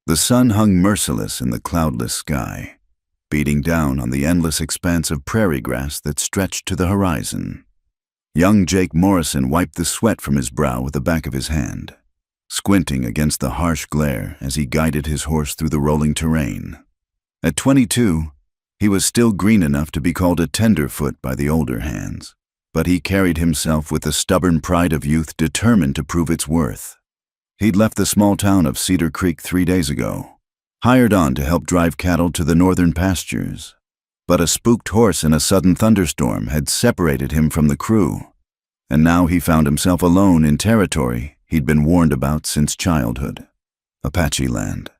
The sun hung merciless in the cloudless sky, beating down on the endless expanse of prairie grass that stretched to the horizon. Young Jake Morrison wiped the sweat from his brow with the back of his hand, squinting against the harsh glare as he guided his horse through the rolling terrain. At 22, he was still green enough to be called a tenderfoot by the older hands, but he carried himself with the stubborn pride of youth determined to prove its worth. He'd left the small town of Cedar Creek 3 days ago, hired on to help drive cattle to the northern pastures. But a spooked horse in a sudden thunderstorm had separated him from the crew, and now he found himself alone in territory he'd been warned about since childhood. Apache land.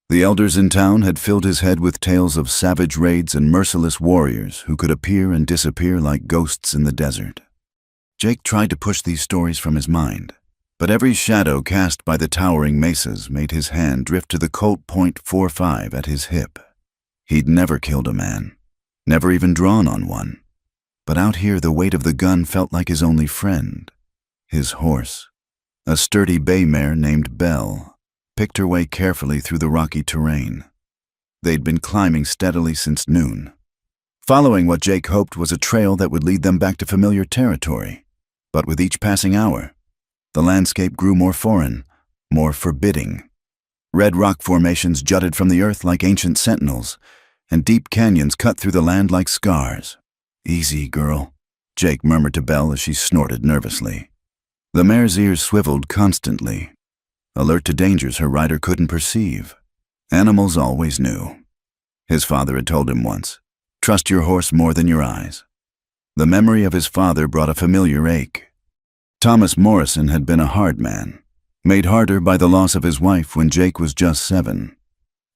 The elders in town had filled his head with tales of savage raids and merciless warriors who could appear and disappear like ghosts in the desert. Jake tried to push these stories from his mind, but every shadow cast by the towering mesas made his hand drift to the Colt .45 at his hip. He'd never killed a man, never even drawn on one. But out here the weight of the gun felt like his only friend, his horse. A sturdy bay mare named Belle picked her way carefully through the rocky terrain. They'd been climbing steadily since noon, following what Jake hoped was a trail that would lead them back to familiar territory. But with each passing hour, the landscape grew more foreign, more forbidding. Red rock formations jutted from the earth like ancient sentinels, and deep canyons cut through the land like scars. "Easy, girl," Jake murmured to Belle as she snorted nervously. The mare's ears swiveled constantly, alert to dangers her rider couldn't perceive. Animals always knew. His father had told him once, "Trust your horse more than your eyes." The memory of his father brought a familiar ache. Thomas Morrison had been a hard man, made harder by the loss of his wife when Jake was just 7.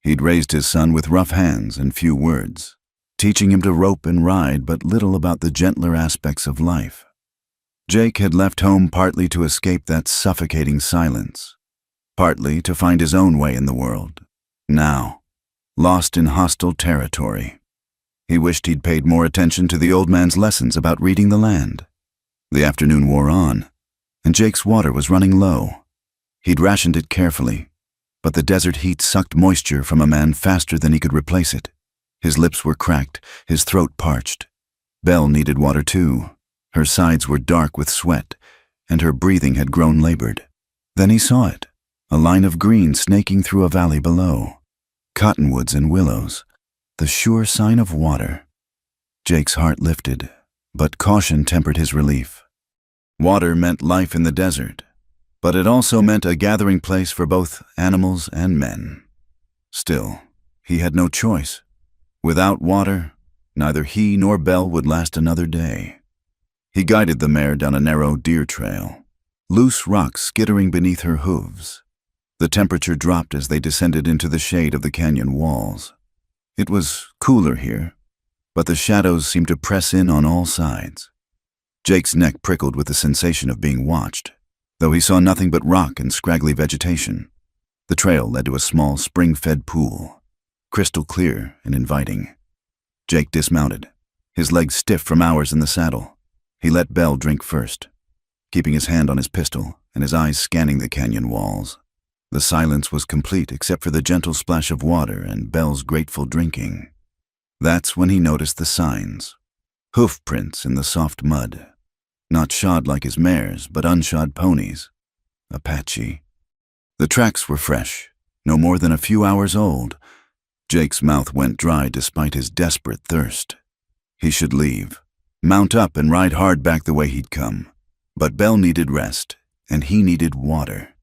He'd raised his son with rough hands and few words, teaching him to rope and ride but little about the gentler aspects of life. Jake had left home partly to escape that suffocating silence, partly to find his own way in the world. Now, lost in hostile territory, he wished he'd paid more attention to the old man's lessons about reading the land. The afternoon wore on, and Jake's water was running low. He'd rationed it carefully, but the desert heat sucked moisture from a man faster than he could replace it. His lips were cracked, his throat parched. Belle needed water too. Her sides were dark with sweat, and her breathing had grown labored. Then he saw it, a line of green snaking through a valley below. Cottonwoods and willows, the sure sign of water. Jake's heart lifted, but caution tempered his relief. Water meant life in the desert, but it also meant a gathering place for both animals and men. Still, he had no choice. Without water, neither he nor Belle would last another day. He guided the mare down a narrow deer trail, loose rocks skittering beneath her hooves. The temperature dropped as they descended into the shade of the canyon walls. It was cooler here, but the shadows seemed to press in on all sides. Jake's neck prickled with the sensation of being watched, though he saw nothing but rock and scraggly vegetation. The trail led to a small spring-fed pool, crystal clear and inviting. Jake dismounted, his legs stiff from hours in the saddle. He let Belle drink first, keeping his hand on his pistol and his eyes scanning the canyon walls. The silence was complete except for the gentle splash of water and Belle's grateful drinking. That's when he noticed the signs. Hoof prints in the soft mud. Not shod like his mares, but unshod ponies. Apache. The tracks were fresh, no more than a few hours old. Jake's mouth went dry despite his desperate thirst. He should leave, mount up and ride hard back the way he'd come. But Belle needed rest, and he needed water.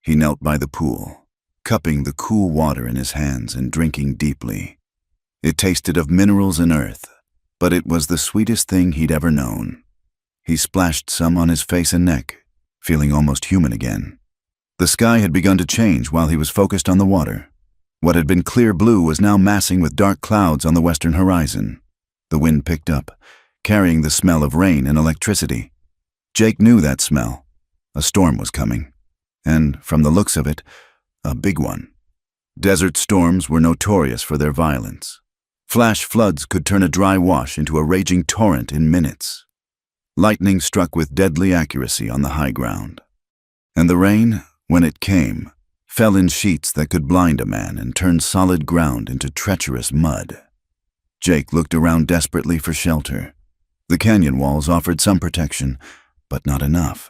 He knelt by the pool, cupping the cool water in his hands and drinking deeply. It tasted of minerals and earth, but it was the sweetest thing he'd ever known. He splashed some on his face and neck, feeling almost human again. The sky had begun to change while he was focused on the water. What had been clear blue was now massing with dark clouds on the western horizon. The wind picked up, carrying the smell of rain and electricity. Jake knew that smell. A storm was coming, and, from the looks of it, a big one. Desert storms were notorious for their violence. Flash floods could turn a dry wash into a raging torrent in minutes. Lightning struck with deadly accuracy on the high ground. And the rain, when it came, fell in sheets that could blind a man and turn solid ground into treacherous mud. Jake looked around desperately for shelter. The canyon walls offered some protection, but not enough.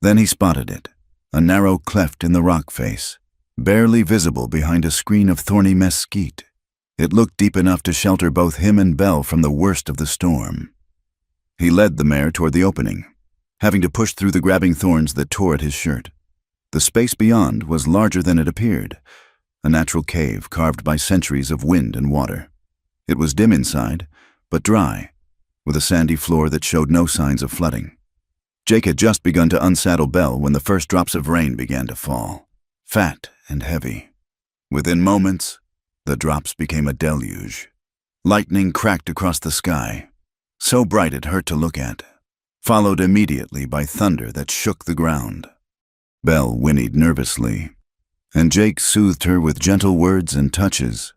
Then he spotted it, a narrow cleft in the rock face, barely visible behind a screen of thorny mesquite. It looked deep enough to shelter both him and Belle from the worst of the storm. He led the mare toward the opening, having to push through the grabbing thorns that tore at his shirt. The space beyond was larger than it appeared, a natural cave carved by centuries of wind and water. It was dim inside, but dry, with a sandy floor that showed no signs of flooding. Jake had just begun to unsaddle Belle when the first drops of rain began to fall, fat and heavy. Within moments, the drops became a deluge. Lightning cracked across the sky, so bright it hurt to look at, followed immediately by thunder that shook the ground. Belle whinnied nervously, and Jake soothed her with gentle words and touches.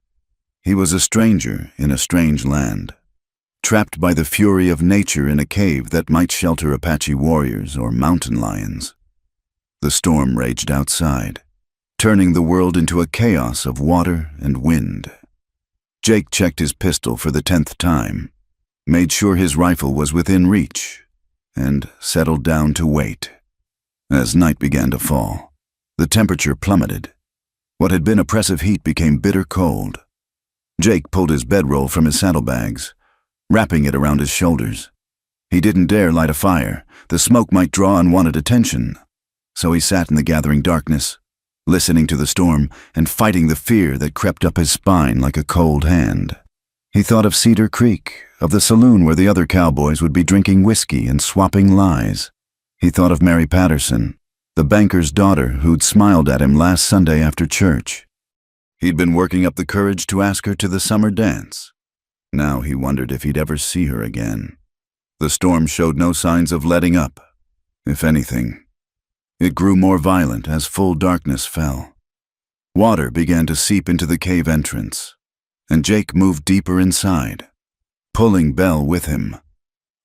He was a stranger in a strange land, trapped by the fury of nature in a cave that might shelter Apache warriors or mountain lions. The storm raged outside, turning the world into a chaos of water and wind. Jake checked his pistol for the 10th time, made sure his rifle was within reach, and settled down to wait. As night began to fall, the temperature plummeted. What had been oppressive heat became bitter cold. Jake pulled his bedroll from his saddlebags, wrapping it around his shoulders. He didn't dare light a fire. The smoke might draw unwanted attention. So he sat in the gathering darkness, listening to the storm and fighting the fear that crept up his spine like a cold hand. He thought of Cedar Creek, of the saloon where the other cowboys would be drinking whiskey and swapping lies. He thought of Mary Patterson, the banker's daughter who'd smiled at him last Sunday after church. He'd been working up the courage to ask her to the summer dance. Now he wondered if he'd ever see her again. The storm showed no signs of letting up. If anything, it grew more violent as full darkness fell. Water began to seep into the cave entrance, and Jake moved deeper inside, pulling Belle with him.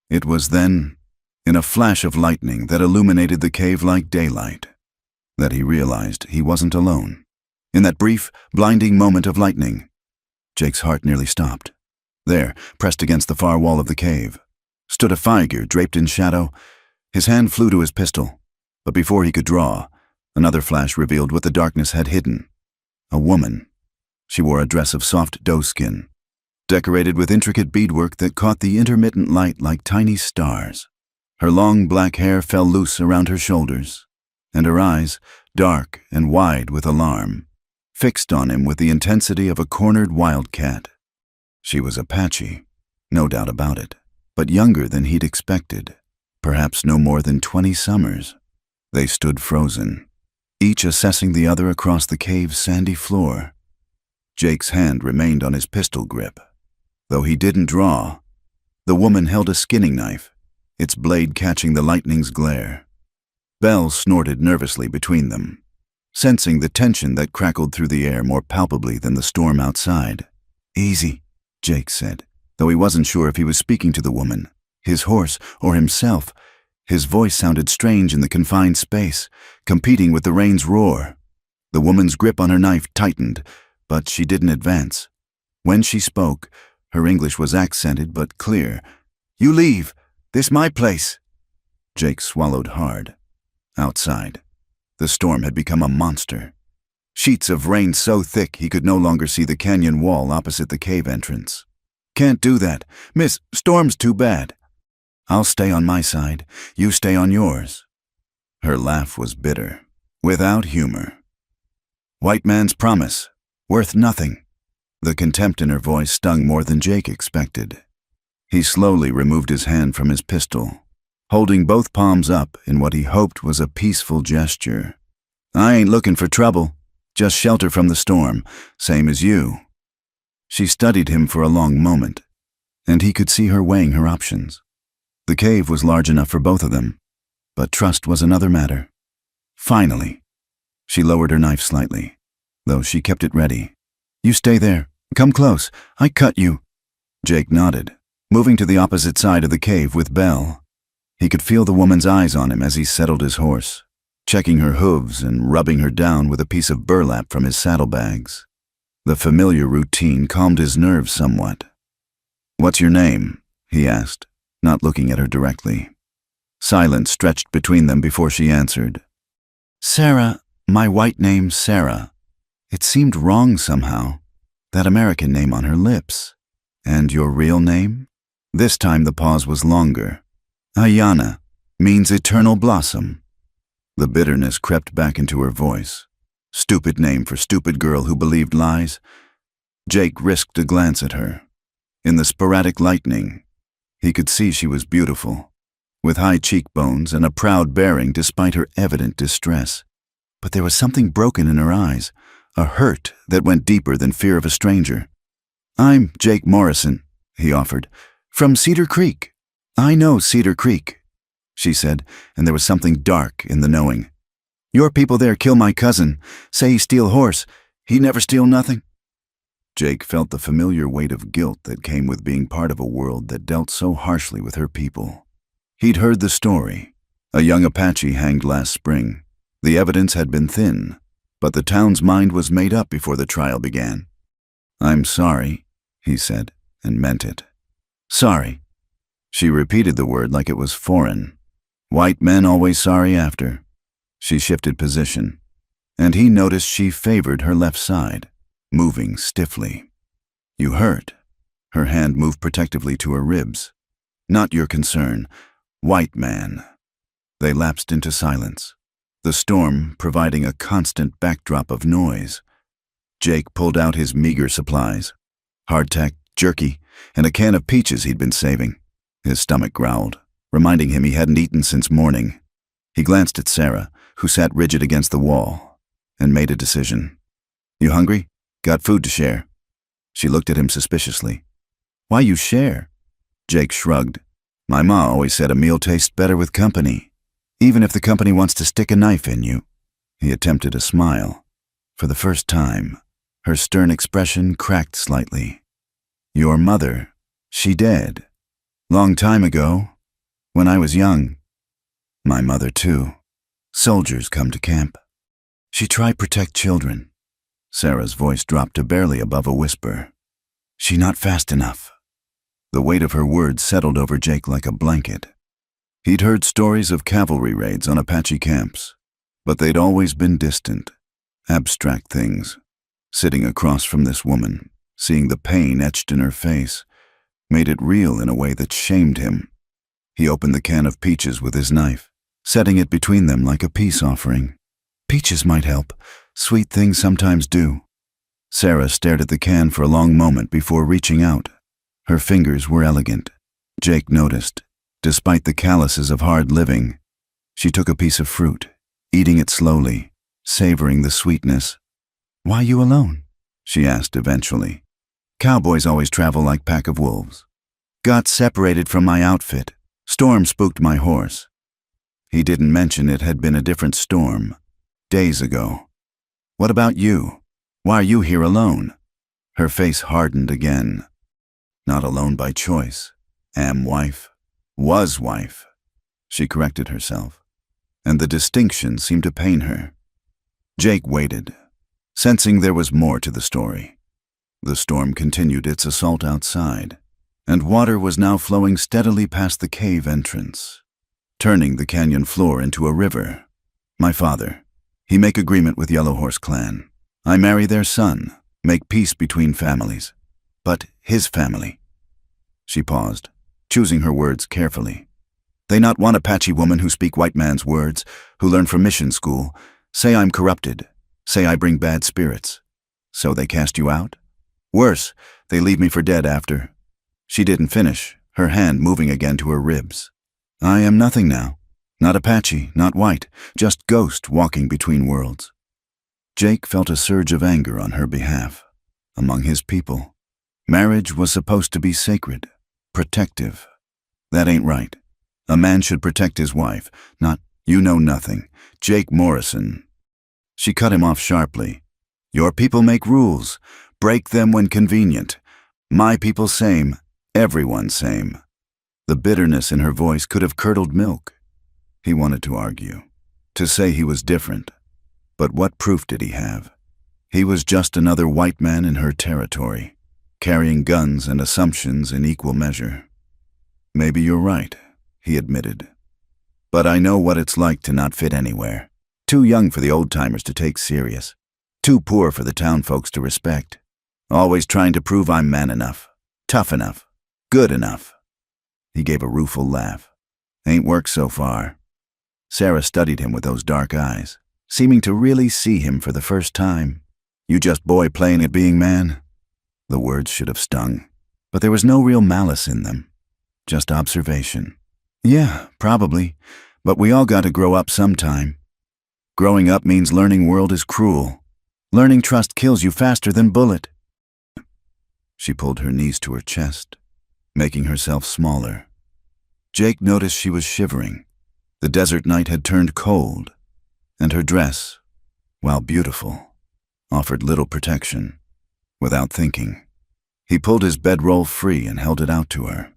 It was then, in a flash of lightning that illuminated the cave like daylight, that he realized he wasn't alone. In that brief, blinding moment of lightning, Jake's heart nearly stopped. There, pressed against the far wall of the cave, stood a figure draped in shadow. His hand flew to his pistol, but before he could draw, another flash revealed what the darkness had hidden. A woman. She wore a dress of soft doeskin, decorated with intricate beadwork that caught the intermittent light like tiny stars. Her long black hair fell loose around her shoulders, and her eyes, dark and wide with alarm, fixed on him with the intensity of a cornered wildcat. She was Apache, no doubt about it, but younger than he'd expected, perhaps no more than 20 summers. They stood frozen, each assessing the other across the cave's sandy floor. Jake's hand remained on his pistol grip. Though he didn't draw, the woman held a skinning knife, its blade catching the lightning's glare. Belle snorted nervously between them, sensing the tension that crackled through the air more palpably than the storm outside. "Easy," Jake said, though he wasn't sure if he was speaking to the woman, his horse, or himself. His voice sounded strange in the confined space, competing with the rain's roar. The woman's grip on her knife tightened, but she didn't advance. When she spoke, her English was accented but clear. "You leave. This my place." Jake swallowed hard. Outside, the storm had become a monster. Sheets of rain so thick he could no longer see the canyon wall opposite the cave entrance. "Can't do that. Miss, storm's too bad." "I'll stay on my side. You stay on yours." Her laugh was bitter, without humor. "White man's promise. Worth nothing." The contempt in her voice stung more than Jake expected. He slowly removed his hand from his pistol, holding both palms up in what he hoped was a peaceful gesture. "I ain't looking for trouble. Just shelter from the storm, same as you." She studied him for a long moment, and he could see her weighing her options. The cave was large enough for both of them, but trust was another matter. Finally, she lowered her knife slightly, though she kept it ready. "You stay there. Come close. I cut you." Jake nodded, moving to the opposite side of the cave with Belle. He could feel the woman's eyes on him as he settled his horse. checking her hooves and rubbing her down with a piece of burlap from his saddlebags. The familiar routine calmed his nerves somewhat. "What's your name?" he asked, not looking at her directly. Silence stretched between them before she answered. "Sarah, my white name's Sarah." It seemed wrong somehow, that American name on her lips. "And your real name?" This time the pause was longer. "Ayana, means eternal blossom." The bitterness crept back into her voice. Stupid name for stupid girl who believed lies. Jake risked a glance at her. In the sporadic lightning, he could see she was beautiful, with high cheekbones and a proud bearing despite her evident distress. But there was something broken in her eyes, a hurt that went deeper than fear of a stranger. "I'm Jake Morrison," he offered, "from Cedar Creek." "I know Cedar Creek," she said, and there was something dark in the knowing. "Your people there kill my cousin, say he steal horse. He never steal nothing." Jake felt the familiar weight of guilt that came with being part of a world that dealt so harshly with her people. He'd heard the story. A young Apache hanged last spring. The evidence had been thin, but the town's mind was made up before the trial began. "I'm sorry," he said, and meant it. "Sorry." She repeated the word like it was foreign. White men always sorry after. She shifted position, and he noticed she favored her left side, moving stiffly. "You hurt?" Her hand moved protectively to her ribs. "Not your concern. White man." They lapsed into silence, the storm providing a constant backdrop of noise. Jake pulled out his meager supplies, hardtack, jerky, and a can of peaches he'd been saving. His stomach growled, reminding him he hadn't eaten since morning. He glanced at Sarah, who sat rigid against the wall, and made a decision. "You hungry? Got food to share." She looked at him suspiciously. "Why you share?" Jake shrugged. "My ma always said a meal tastes better with company, even if the company wants to stick a knife in you." He attempted a smile. For the first time, her stern expression cracked slightly. "Your mother, she dead. Long time ago, when I was young. My mother too. Soldiers come to camp. She try protect children." Sarah's voice dropped to barely above a whisper. "She not fast enough." The weight of her words settled over Jake like a blanket. He'd heard stories of cavalry raids on Apache camps, but they'd always been distant, abstract things. Sitting across from this woman, seeing the pain etched in her face, made it real in a way that shamed him. He opened the can of peaches with his knife, setting it between them like a peace offering. "Peaches might help. Sweet things sometimes do." Sarah stared at the can for a long moment before reaching out. Her fingers were elegant. Jake noticed, despite the calluses of hard living. She took a piece of fruit, eating it slowly, savoring the sweetness. "Why you alone?" she asked eventually. "Cowboys always travel like pack of wolves. Got separated from my outfit. Storm spooked my horse." He didn't mention it had been a different storm, days ago. "What about you? Why are you here alone?" Her face hardened again. "Not alone by choice. Am wife. Was wife." She corrected herself, and the distinction seemed to pain her. Jake waited, sensing there was more to the story. The storm continued its assault outside, and water was now flowing steadily past the cave entrance, turning the canyon floor into a river. "My father, he make agreement with Yellow Horse clan. I marry their son, make peace between families. But his family." She paused, choosing her words carefully. "They not want Apache woman who speak white man's words, who learn from mission school, say I'm corrupted, say I bring bad spirits. So they cast you out? Worse, they leave me for dead after." She didn't finish, her hand moving again to her ribs. "I am nothing now. Not Apache, not white, just ghost walking between worlds." Jake felt a surge of anger on her behalf. Among his people, marriage was supposed to be sacred, protective. That ain't right. A man should protect his wife, not, "You know nothing. Jake Morrison." She cut him off sharply. "Your people make rules. Break them when convenient. My people same. Everyone same." The bitterness in her voice could have curdled milk. He wanted to argue. to say he was different. But what proof did he have? He was just another white man in her territory, carrying guns and assumptions in equal measure. Maybe you're right, he admitted. But I know what it's like to not fit anywhere. Too young for the old-timers to take serious. Too poor for the town folks to respect. Always trying to prove I'm man enough, tough enough, good enough. He gave a rueful laugh. Ain't worked so far. Sarah studied him with those dark eyes, seeming to really see him for the first time. You just boy playing at being man? The words should have stung, but there was no real malice in them. Just observation. Yeah, probably, but we all got to grow up sometime. Growing up means learning world is cruel. Learning trust kills you faster than bullet. She pulled her knees to her chest, making herself smaller. Jake noticed she was shivering. The desert night had turned cold, and her dress, while beautiful, offered little protection. Without thinking, he pulled his bedroll free and held it out to her.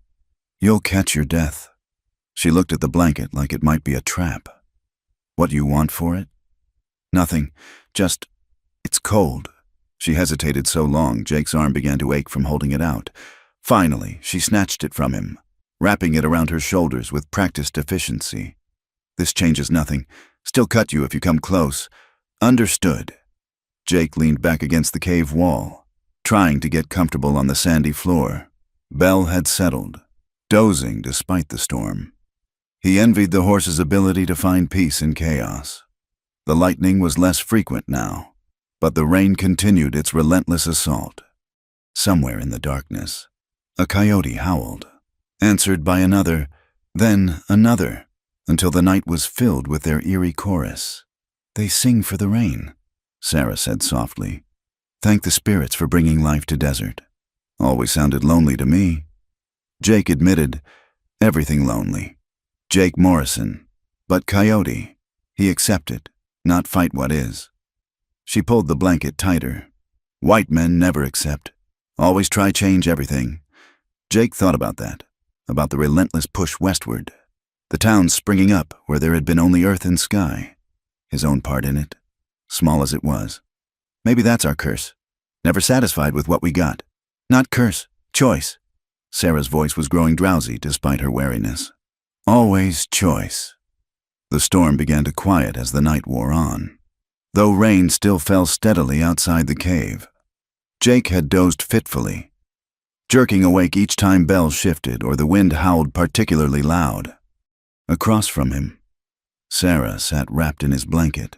You'll catch your death. She looked at the blanket like it might be a trap. What do you want for it? Nothing, just, it's cold. She hesitated so long, Jake's arm began to ache from holding it out. Finally, she snatched it from him, wrapping it around her shoulders with practiced efficiency. This changes nothing. Still cut you if you come close. Understood. Jake leaned back against the cave wall, trying to get comfortable on the sandy floor. Belle had settled, dozing despite the storm. He envied the horse's ability to find peace in chaos. The lightning was less frequent now, but the rain continued its relentless assault. Somewhere in the darkness, a coyote howled, answered by another, then another, until the night was filled with their eerie chorus. They sing for the rain, Sarah said softly. Thank the spirits for bringing life to desert. Always sounded lonely to me. Jake admitted, everything lonely. Jake Morrison, but coyote. He accepted, not fight what is. She pulled the blanket tighter. White men never accept. Always try change everything. Jake thought about that, about the relentless push westward. The town springing up where there had been only earth and sky. His own part in it, small as it was. Maybe that's our curse. Never satisfied with what we got. Not curse, choice. Sarah's voice was growing drowsy despite her wariness. Always choice. The storm began to quiet as the night wore on, though rain still fell steadily outside the cave. Jake had dozed fitfully, jerking awake each time Belle shifted or the wind howled particularly loud. Across from him, Sarah sat wrapped in his blanket,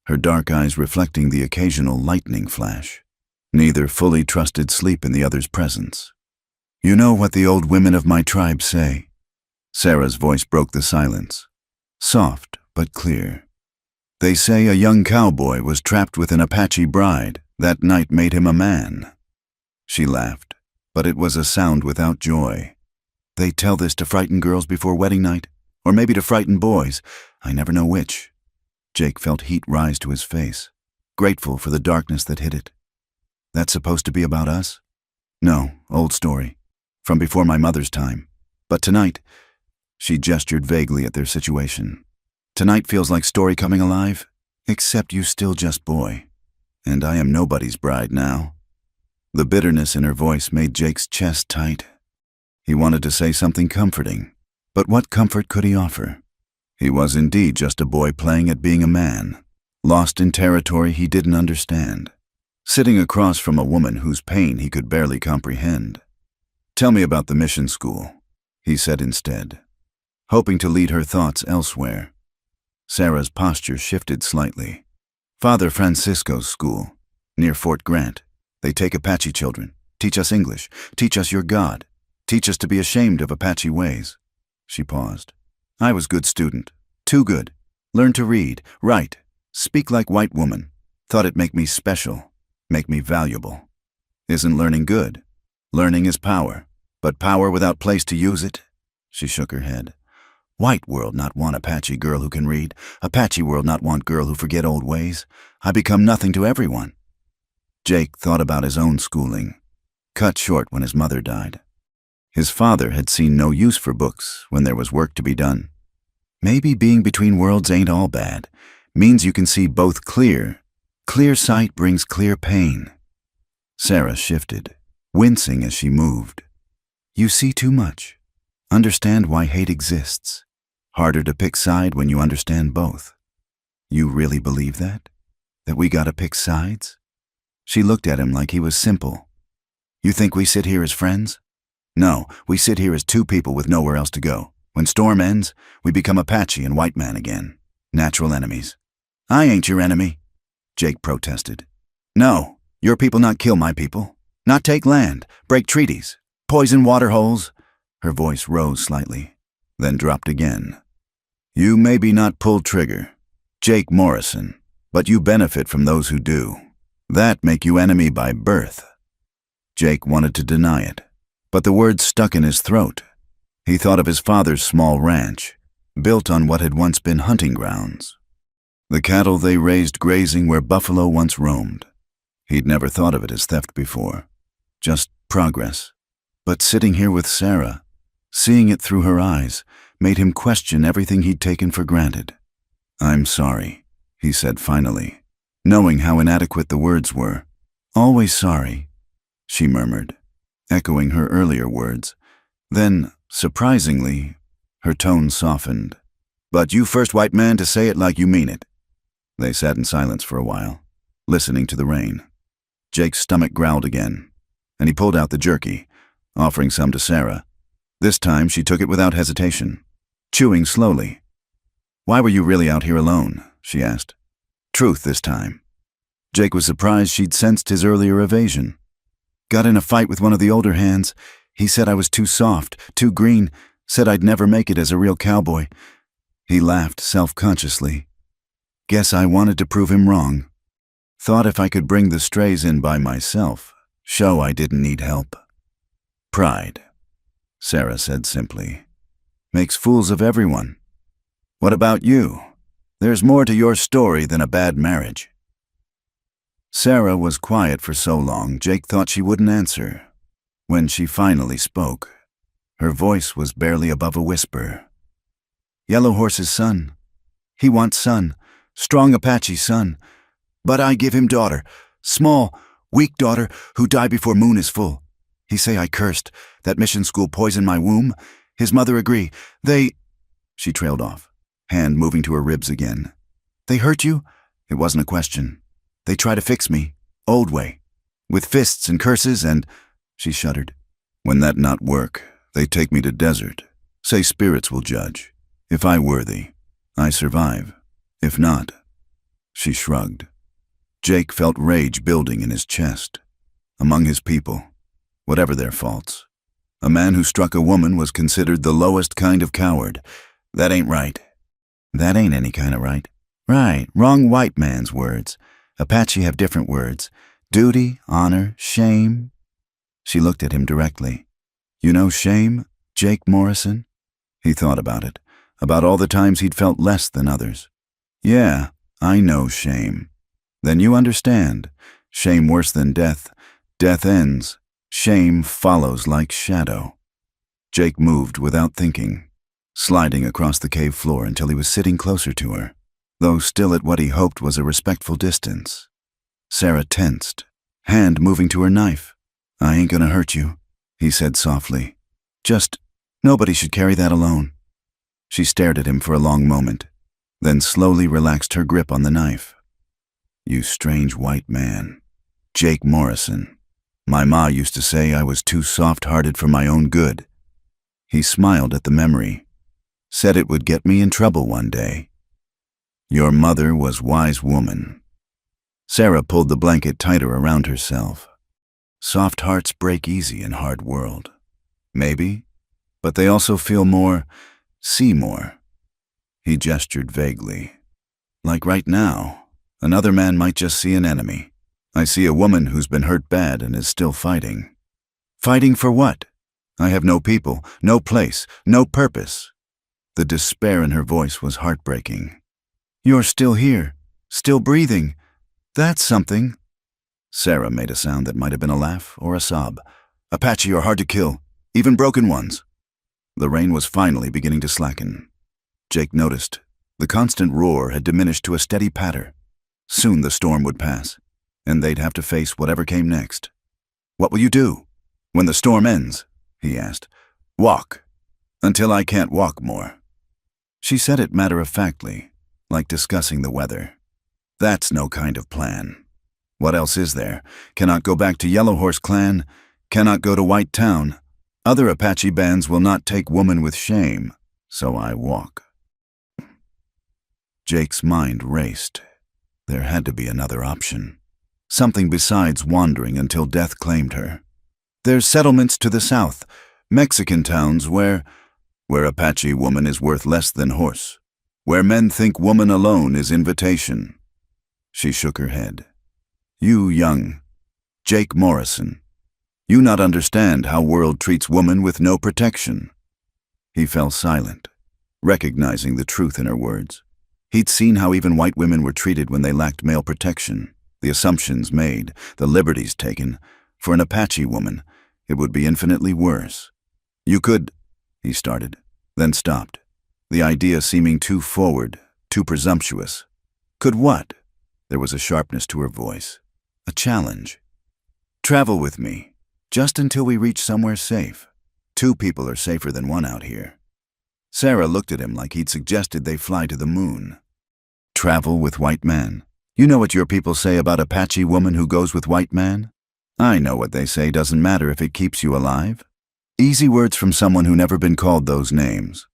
her dark eyes reflecting the occasional lightning flash. Neither fully trusted sleep in the other's presence. You know what the old women of my tribe say? Sarah's voice broke the silence, soft but clear. They say a young cowboy was trapped with an Apache bride. That night made him a man. She laughed, but it was a sound without joy. They tell this to frighten girls before wedding night, or maybe to frighten boys. I never know which. Jake felt heat rise to his face, grateful for the darkness that hid it. That's supposed to be about us? No, old story, from before my mother's time. But tonight, she gestured vaguely at their situation. Tonight feels like story coming alive, except you still just boy. And I am nobody's bride now. The bitterness in her voice made Jake's chest tight. He wanted to say something comforting, but what comfort could he offer? He was indeed just a boy playing at being a man, lost in territory he didn't understand, sitting across from a woman whose pain he could barely comprehend. Tell me about the mission school, he said instead, hoping to lead her thoughts elsewhere. Sarah's posture shifted slightly. Father Francisco's school, near Fort Grant. They take Apache children, teach us English, teach us your God, teach us to be ashamed of Apache ways. She paused. I was good student, too good. Learned to read, write, speak like white woman. Thought it'd make me special, make me valuable. Isn't learning good? Learning is power, but power without place to use it? She shook her head. White world not want Apache girl who can read. Apache world not want girl who forget old ways. I become nothing to everyone. Jake thought about his own schooling, cut short when his mother died. His father had seen no use for books when there was work to be done. Maybe being between worlds ain't all bad. Means you can see both clear. Clear sight brings clear pain. Sarah shifted, wincing as she moved. You see too much. Understand why hate exists. Harder to pick side when you understand both. You really believe that? That we gotta pick sides? She looked at him like he was simple. You think we sit here as friends? No, we sit here as two people with nowhere else to go. When storm ends, we become Apache and white man again. Natural enemies. I ain't your enemy, Jake protested. No, your people not kill my people. Not take land, break treaties, poison water holes. Her voice rose slightly, then dropped again. You maybe not pull trigger, Jake Morrison, but you benefit from those who do. That make you enemy by birth. Jake wanted to deny it, but the words stuck in his throat. He thought of his father's small ranch, built on what had once been hunting grounds. The cattle they raised grazing where buffalo once roamed. He'd never thought of it as theft before, just progress. But sitting here with Sarah, seeing it through her eyes, made him question everything he'd taken for granted. I'm sorry, he said finally, knowing how inadequate the words were. Always sorry, she murmured, echoing her earlier words. Then, surprisingly, her tone softened. But you first white man to say it like you mean it. They sat in silence for a while, listening to the rain. Jake's stomach growled again, and he pulled out the jerky, offering some to Sarah. This time she took it without hesitation, chewing slowly. Why were you really out here alone? She asked. Truth this time. Jake was surprised she'd sensed his earlier evasion. Got in a fight with one of the older hands. He said I was too soft, too green, said I'd never make it as a real cowboy. He laughed self-consciously. Guess I wanted to prove him wrong. Thought if I could bring the strays in by myself, show I didn't need help. Pride, Sarah said simply. Makes fools of everyone. What about you? There's more to your story than a bad marriage. Sarah was quiet for so long, Jake thought she wouldn't answer. When she finally spoke, her voice was barely above a whisper. Yellow Horse's son. He wants son, strong Apache son. But I give him daughter, small, weak daughter who die before moon is full. He say I cursed, that mission school poisoned my womb. His mother agree. She trailed off, hand moving to her ribs again. They hurt you? It wasn't a question. They try to fix me, old way, with fists and curses and... She shuddered. When that not work, they take me to desert. Say spirits will judge. If I worthy, I survive. If not... She shrugged. Jake felt rage building in his chest. Among his people, whatever their faults, a man who struck a woman was considered the lowest kind of coward. That ain't right. That ain't any kind of right. Right, wrong white man's words. Apache have different words. Duty, honor, shame. She looked at him directly. You know shame, Jake Morrison? He thought about it, about all the times he'd felt less than others. Yeah, I know shame. Then you understand. Shame worse than death. Death ends. Shame follows like shadow. Jake moved without thinking, sliding across the cave floor until he was sitting closer to her, though still at what he hoped was a respectful distance. Sarah tensed, hand moving to her knife. I ain't gonna hurt you, he said softly. Just, nobody should carry that alone. She stared at him for a long moment, then slowly relaxed her grip on the knife. You strange white man. Jake Morrison. My ma used to say I was too soft-hearted for my own good. He smiled at the memory, said it would get me in trouble one day. Your mother was wise woman. Sarah pulled the blanket tighter around herself. Soft hearts break easy in hard world. Maybe, but they also feel more, see more. He gestured vaguely. Like right now, another man might just see an enemy. I see a woman who's been hurt bad and is still fighting. Fighting for what? I have no people, no place, no purpose. The despair in her voice was heartbreaking. You're still here, still breathing. That's something. Sarah made a sound that might have been a laugh or a sob. Apache are hard to kill, even broken ones. The rain was finally beginning to slacken. Jake noticed. The constant roar had diminished to a steady patter. Soon the storm would pass, and they'd have to face whatever came next. "What will you do when the storm ends?" he asked. "Walk. Until I can't walk more." She said it matter-of-factly, like discussing the weather. "That's no kind of plan. What else is there? Cannot go back to Yellow Horse Clan, cannot go to White Town. Other Apache bands will not take woman with shame, so I walk." Jake's mind raced. There had to be another option. Something besides wandering until death claimed her. "There's settlements to the south, Mexican towns where Apache woman is worth less than horse, where men think woman alone is invitation." She shook her head. "You young, Jake Morrison, you not understand how world treats woman with no protection." He fell silent, recognizing the truth in her words. He'd seen how even white women were treated when they lacked male protection, the assumptions made, the liberties taken. For an Apache woman, it would be infinitely worse. "You could," he started, then stopped, the idea seeming too forward, too presumptuous. "Could what?" There was a sharpness to her voice, a challenge. "Travel with me, just until we reach somewhere safe. 2 people are safer than 1 out here." Sarah looked at him like he'd suggested they fly to the moon. "Travel with white man? You know what your people say about Apache woman who goes with white man?" "I know what they say doesn't matter if it keeps you alive." Easy words from someone who never been called those names.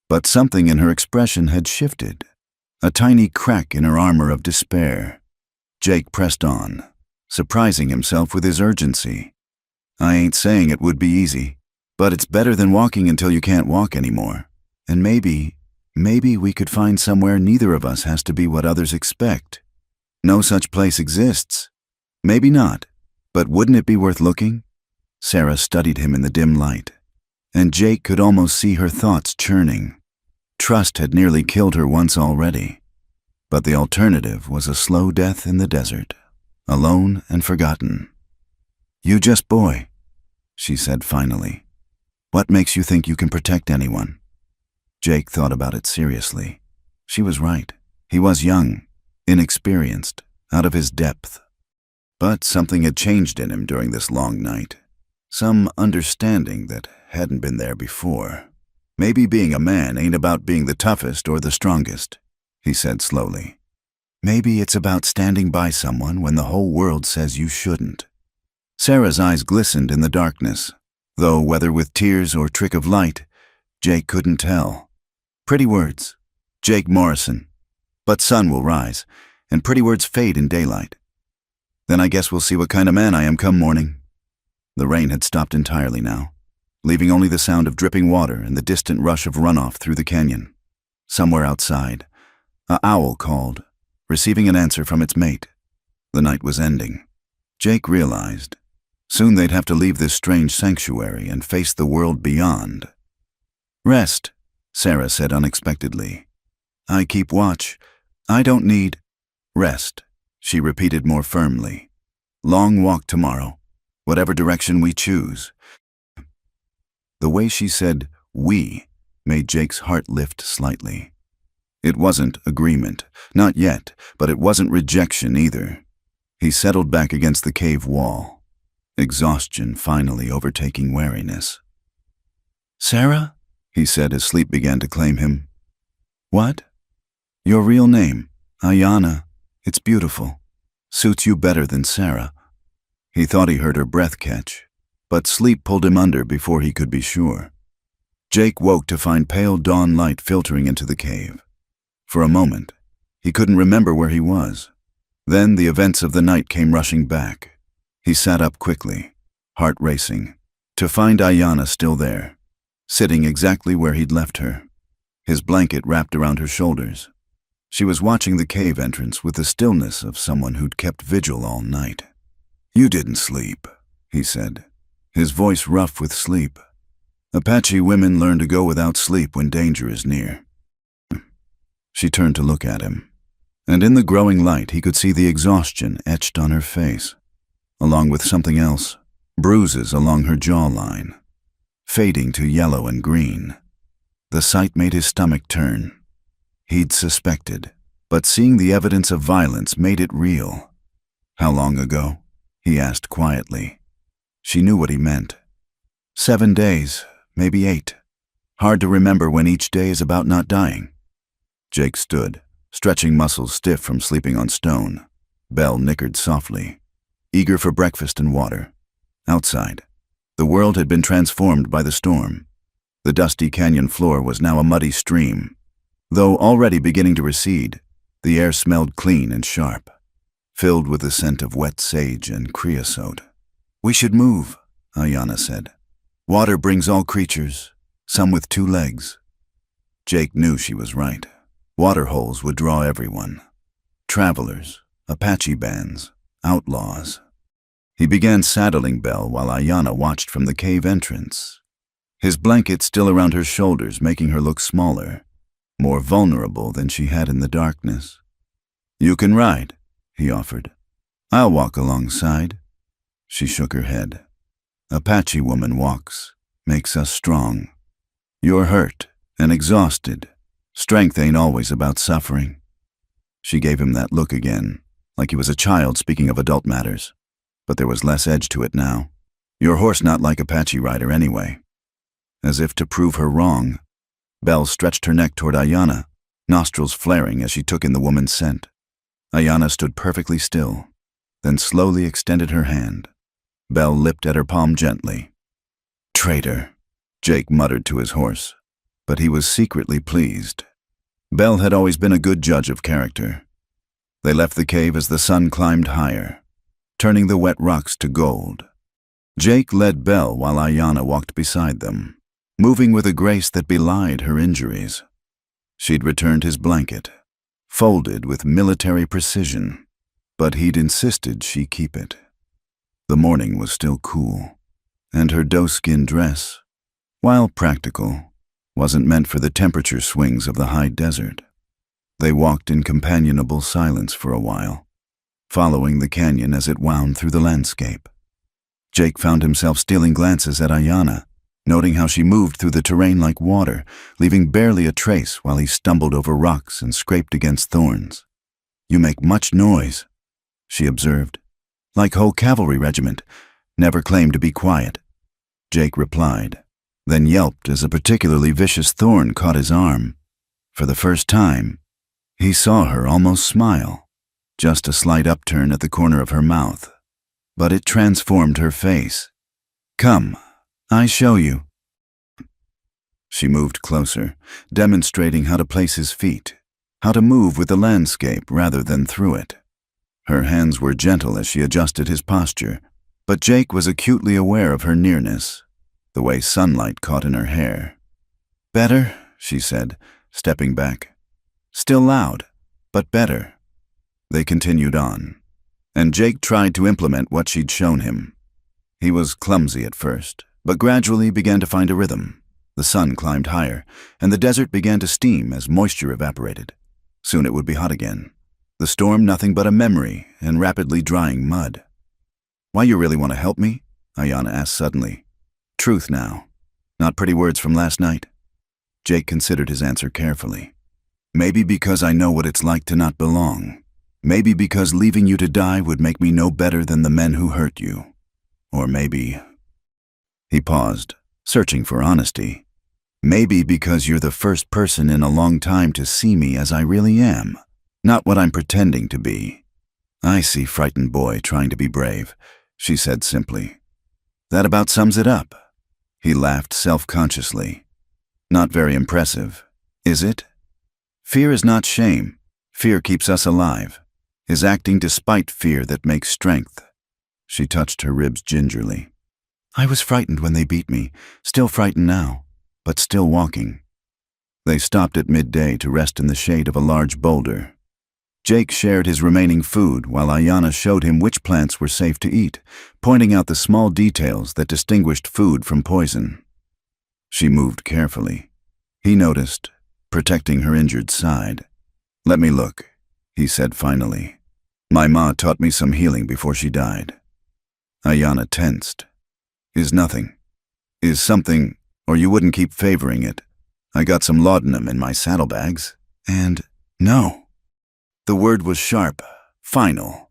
But something in her expression had shifted. A tiny crack in her armor of despair. Jake pressed on, surprising himself with his urgency. "I ain't saying it would be easy, but it's better than walking until you can't walk anymore. And maybe we could find somewhere neither of us has to be what others expect. No such place exists. Maybe not, but wouldn't it be worth looking?" Sarah studied him in the dim light, and Jake could almost see her thoughts churning. Trust had nearly killed her once already, but the alternative was a slow death in the desert, alone and forgotten. "You just boy," she said finally. "What makes you think you can protect anyone?" Jake thought about it seriously. She was right. He was young, inexperienced, out of his depth. But something had changed in him during this long night. Some understanding that hadn't been there before. "Maybe being a man ain't about being the toughest or the strongest," he said slowly. "Maybe it's about standing by someone when the whole world says you shouldn't." Sarah's eyes glistened in the darkness, though whether with tears or trick of light, Jake couldn't tell. Pretty words, Jake Morrison. But sun will rise, and pretty words fade in daylight. Then I guess we'll see what kind of man I am come morning. The rain had stopped entirely now, leaving only the sound of dripping water and the distant rush of runoff through the canyon. Somewhere outside, an owl called, receiving an answer from its mate. The night was ending. Jake realized. Soon they'd have to leave this strange sanctuary and face the world beyond. "Rest," Sarah said unexpectedly. "I keep watch. I don't need—" "Rest," she repeated more firmly. "Long walk tomorrow, whatever direction we choose." The way she said "we" made Jake's heart lift slightly. It wasn't agreement, not yet, but it wasn't rejection either. He settled back against the cave wall, exhaustion finally overtaking wariness. "Sarah?" he said as sleep began to claim him. "What?" "Your real name, Ayana. It's beautiful. Suits you better than Sarah." He thought he heard her breath catch, but sleep pulled him under before he could be sure. Jake woke to find pale dawn light filtering into the cave. For a moment, he couldn't remember where he was. Then the events of the night came rushing back. He sat up quickly, heart racing, to find Ayana still there, sitting exactly where he'd left her, his blanket wrapped around her shoulders. She was watching the cave entrance with the stillness of someone who'd kept vigil all night. "You didn't sleep," he said, his voice rough with sleep. "Apache women learn to go without sleep when danger is near." She turned to look at him, and in the growing light he could see the exhaustion etched on her face, along with something else, bruises along her jawline, fading to yellow and green. The sight made his stomach turn. He'd suspected, but seeing the evidence of violence made it real. "How long ago?" he asked quietly. She knew what he meant. 7 days, maybe 8. Hard to remember when each day is about not dying. Jake stood, stretching muscles stiff from sleeping on stone. Belle nickered softly, eager for breakfast and water. Outside, the world had been transformed by the storm. The dusty canyon floor was now a muddy stream. Though already beginning to recede, the air smelled clean and sharp, filled with the scent of wet sage and creosote. "We should move," Ayanna said. "Water brings all creatures, some with 2 legs." Jake knew she was right. Water holes would draw everyone. Travelers, Apache bands, outlaws. He began saddling Belle while Ayanna watched from the cave entrance. His blanket still around her shoulders, making her look smaller, more vulnerable than she had in the darkness. "You can ride," he offered. "I'll walk alongside." She shook her head. "Apache woman walks, makes us strong. You're hurt and exhausted. Strength ain't always about suffering." She gave him that look again, like he was a child speaking of adult matters. But there was less edge to it now. "Your horse not like Apache rider anyway." As if to prove her wrong, Belle stretched her neck toward Ayanna, nostrils flaring as she took in the woman's scent. Ayanna stood perfectly still, then slowly extended her hand. Belle lipped at her palm gently. "Traitor," Jake muttered to his horse, but he was secretly pleased. Belle had always been a good judge of character. They left the cave as the sun climbed higher, turning the wet rocks to gold. Jake led Belle while Ayanna walked beside them, moving with a grace that belied her injuries. She'd returned his blanket, folded with military precision, but he'd insisted she keep it. The morning was still cool, and her doe-skin dress, while practical, wasn't meant for the temperature swings of the high desert. They walked in companionable silence for a while, following the canyon as it wound through the landscape. Jake found himself stealing glances at Ayanna, noting how she moved through the terrain like water, leaving barely a trace while he stumbled over rocks and scraped against thorns. "You make much noise," she observed. "Like whole cavalry regiment, never claimed to be quiet." Jake replied, then yelped as a particularly vicious thorn caught his arm. For the first time, he saw her almost smile, just a slight upturn at the corner of her mouth. But it transformed her face. "Come, I show you." She moved closer, demonstrating how to place his feet, how to move with the landscape rather than through it. Her hands were gentle as she adjusted his posture, but Jake was acutely aware of her nearness, the way sunlight caught in her hair. "Better," she said, stepping back. "Still loud, but better." They continued on, and Jake tried to implement what she'd shown him. He was clumsy at first, but gradually began to find a rhythm. The sun climbed higher, and the desert began to steam as moisture evaporated. Soon it would be hot again. The storm nothing but a memory and rapidly drying mud. "Why you really want to help me?" Ayanna asked suddenly. "Truth now, not pretty words from last night." Jake considered his answer carefully. "Maybe because I know what it's like to not belong. Maybe because leaving you to die would make me no better than the men who hurt you. Or maybe..." He paused, searching for honesty. "Maybe because you're the first person in a long time to see me as I really am, not what I'm pretending to be." "I see, frightened boy trying to be brave," she said simply. "That about sums it up." He laughed self-consciously. "Not very impressive, is it? Fear is not shame. Fear keeps us alive. Is acting despite fear that makes strength." She touched her ribs gingerly. "I was frightened when they beat me, still frightened now, but still walking." They stopped at midday to rest in the shade of a large boulder. Jake shared his remaining food while Ayanna showed him which plants were safe to eat, pointing out the small details that distinguished food from poison. She moved carefully. He noticed, protecting her injured side. "Let me look," he said finally. "My ma taught me some healing before she died." Ayanna tensed. "Is nothing. Is something, or you wouldn't keep favoring it. I got some laudanum in my saddlebags." and no. The word was sharp, final.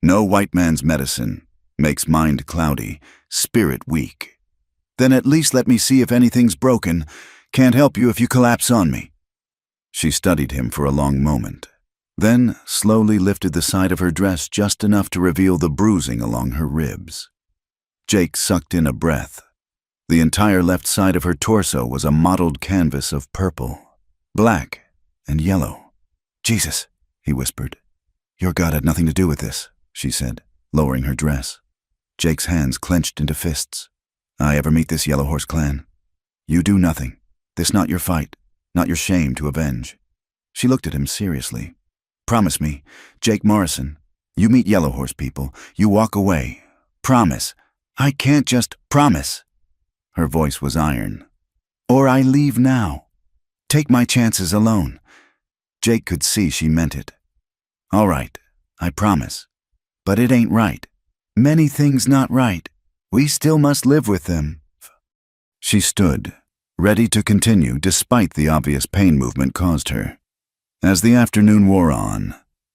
No white man's medicine makes mind cloudy, spirit weak. Then at least let me see if anything's broken. Can't help you if you collapse on me. She studied him for a long moment, then slowly lifted the side of her dress just enough to reveal the bruising along her ribs. Jake sucked in a breath. The entire left side of her torso was a mottled canvas of purple, black, and yellow. Jesus, he whispered. Your God had nothing to do with this, she said, lowering her dress. Jake's hands clenched into fists. I ever meet this Yellow Horse clan? You do nothing. This not your fight, not your shame to avenge. She looked at him seriously. Promise me, Jake Morrison, you meet Yellow Horse people, you walk away. Promise. I can't just promise. Her voice was iron. Or I leave now. Take my chances alone. Jake could see she meant it. All right, I promise. But it ain't right. Many things not right. We still must live with them. She stood, ready to continue despite the obvious pain movement caused her. As the afternoon wore on,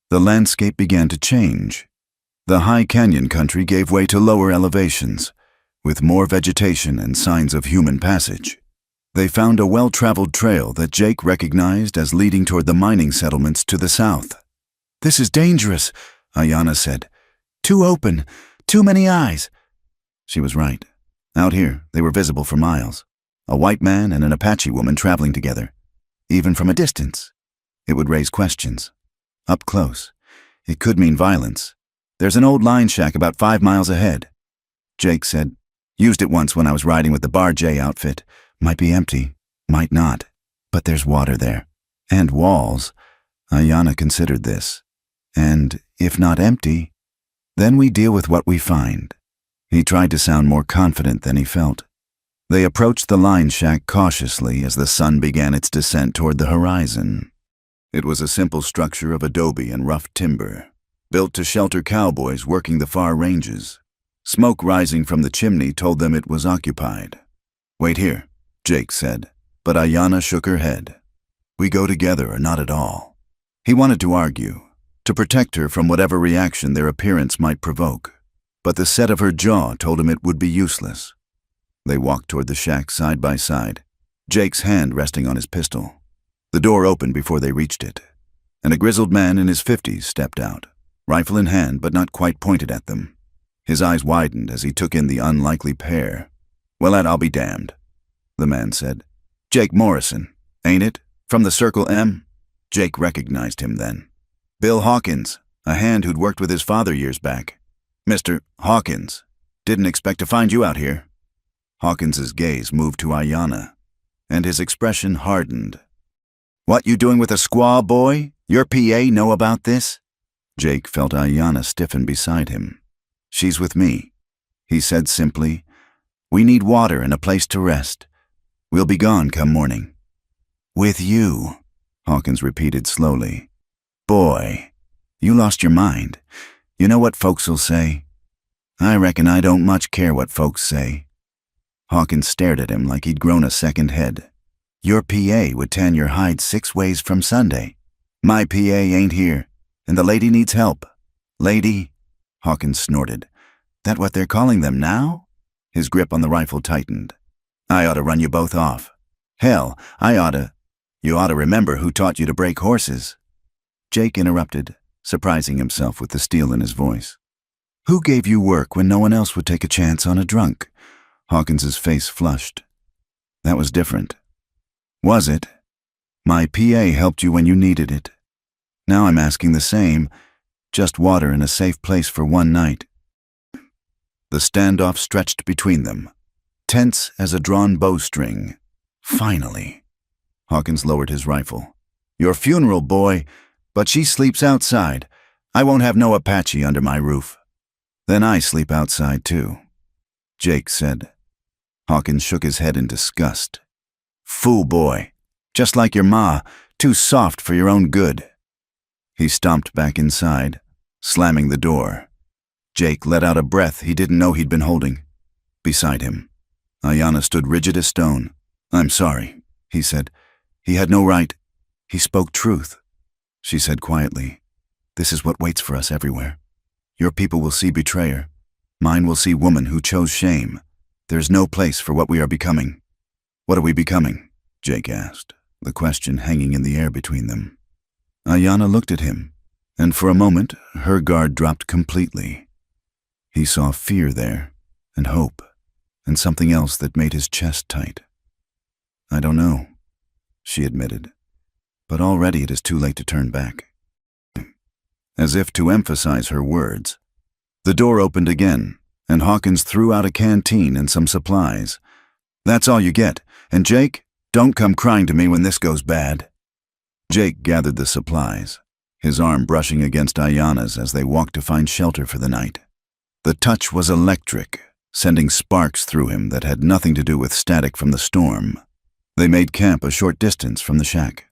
the landscape began to change. The high canyon country gave way to lower elevations, with more vegetation and signs of human passage. They found a well-traveled trail that Jake recognized as leading toward the mining settlements to the south. This is dangerous, Ayanna said. Too open, too many eyes. She was right. Out here, they were visible for miles. A white man and an Apache woman traveling together. Even from a distance, it would raise questions. Up close, it could mean violence. There's an old line shack about 5 miles ahead. Jake said, used it once when I was riding with the Bar J outfit. Might be empty, might not, but there's water there. And walls. Ayanna considered this. And if not empty, then we deal with what we find. He tried to sound more confident than he felt. They approached the line shack cautiously as the sun began its descent toward the horizon. It was a simple structure of adobe and rough timber, built to shelter cowboys working the far ranges. Smoke rising from the chimney told them it was occupied. Wait here, Jake said, but Ayanna shook her head. We go together or not at all. He wanted to argue, to protect her from whatever reaction their appearance might provoke, but the set of her jaw told him it would be useless. They walked toward the shack side by side, Jake's hand resting on his pistol. The door opened before they reached it, and a grizzled man in his 50s stepped out, rifle in hand but not quite pointed at them. His eyes widened as he took in the unlikely pair. Well, I'll be damned, the man said. Jake Morrison, ain't it? From the Circle M? Jake recognized him then. Bill Hawkins, a hand who'd worked with his father years back. Mr. Hawkins, didn't expect to find you out here. Hawkins's gaze moved to Ayanna, and his expression hardened. What you doing with a squaw, boy? Your PA know about this? Jake felt Ayanna stiffen beside him. She's with me, he said simply. We need water and a place to rest. We'll be gone come morning. With you, Hawkins repeated slowly. Boy, you lost your mind. You know what folks'll say? I reckon I don't much care what folks say. Hawkins stared at him like he'd grown a second head. Your PA would tan your hide 6 ways from Sunday. My PA ain't here, and the lady needs help. Lady? Hawkins snorted. That what they're calling them now? His grip on the rifle tightened. I ought to run you both off. Hell, you ought to remember who taught you to break horses. Jake interrupted, surprising himself with the steel in his voice. Who gave you work when no one else would take a chance on a drunk? Hawkins's face flushed. That was different. Was it? My PA helped you when you needed it. Now I'm asking the same, just water and a safe place for one night. The standoff stretched between them, tense as a drawn bowstring. Finally. Hawkins lowered his rifle. Your funeral, boy, but she sleeps outside. I won't have no Apache under my roof. Then I sleep outside too, Jake said. Hawkins shook his head in disgust. Fool boy, just like your ma, too soft for your own good. He stomped back inside, slamming the door. Jake let out a breath he didn't know he'd been holding. Beside him, Ayanna stood rigid as stone. I'm sorry, he said. He had no right. He spoke truth. She said quietly, "This is what waits for us everywhere. Your people will see betrayer. Mine will see woman who chose shame. There's no place for what we are becoming." "What are we becoming?" Jake asked, the question hanging in the air between them. Ayanna looked at him, and for a moment her guard dropped completely. He saw fear there, and hope, and something else that made his chest tight. "I don't know," she admitted, "but already it is too late to turn back." As if to emphasize her words, the door opened again, and Hawkins threw out a canteen and some supplies. "That's all you get, and Jake, don't come crying to me when this goes bad." Jake gathered the supplies, his arm brushing against Ayanna's as they walked to find shelter for the night. The touch was electric, sending sparks through him that had nothing to do with static from the storm. They made camp a short distance from the shack,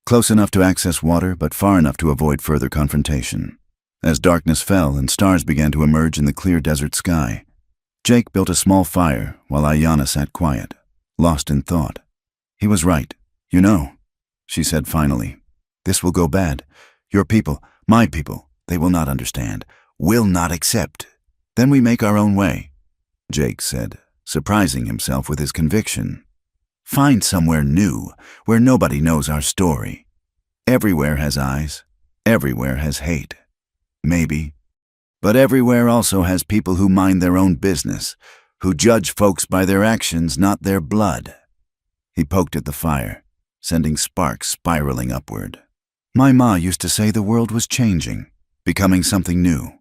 close enough to access water but far enough to avoid further confrontation. As darkness fell and stars began to emerge in the clear desert sky, Jake built a small fire while Ayanna sat quiet, lost in thought. "He was right, you know," she said finally. "This will go bad. Your people, my people, they will not understand, will not accept. Then we make our own way," Jake said, surprising himself with his conviction. "Find somewhere new, where nobody knows our story. Everywhere has eyes, everywhere has hate. Maybe. But everywhere also has people who mind their own business, who judge folks by their actions, not their blood." He poked at the fire, sending sparks spiraling upward. "My ma used to say the world was changing, becoming something new.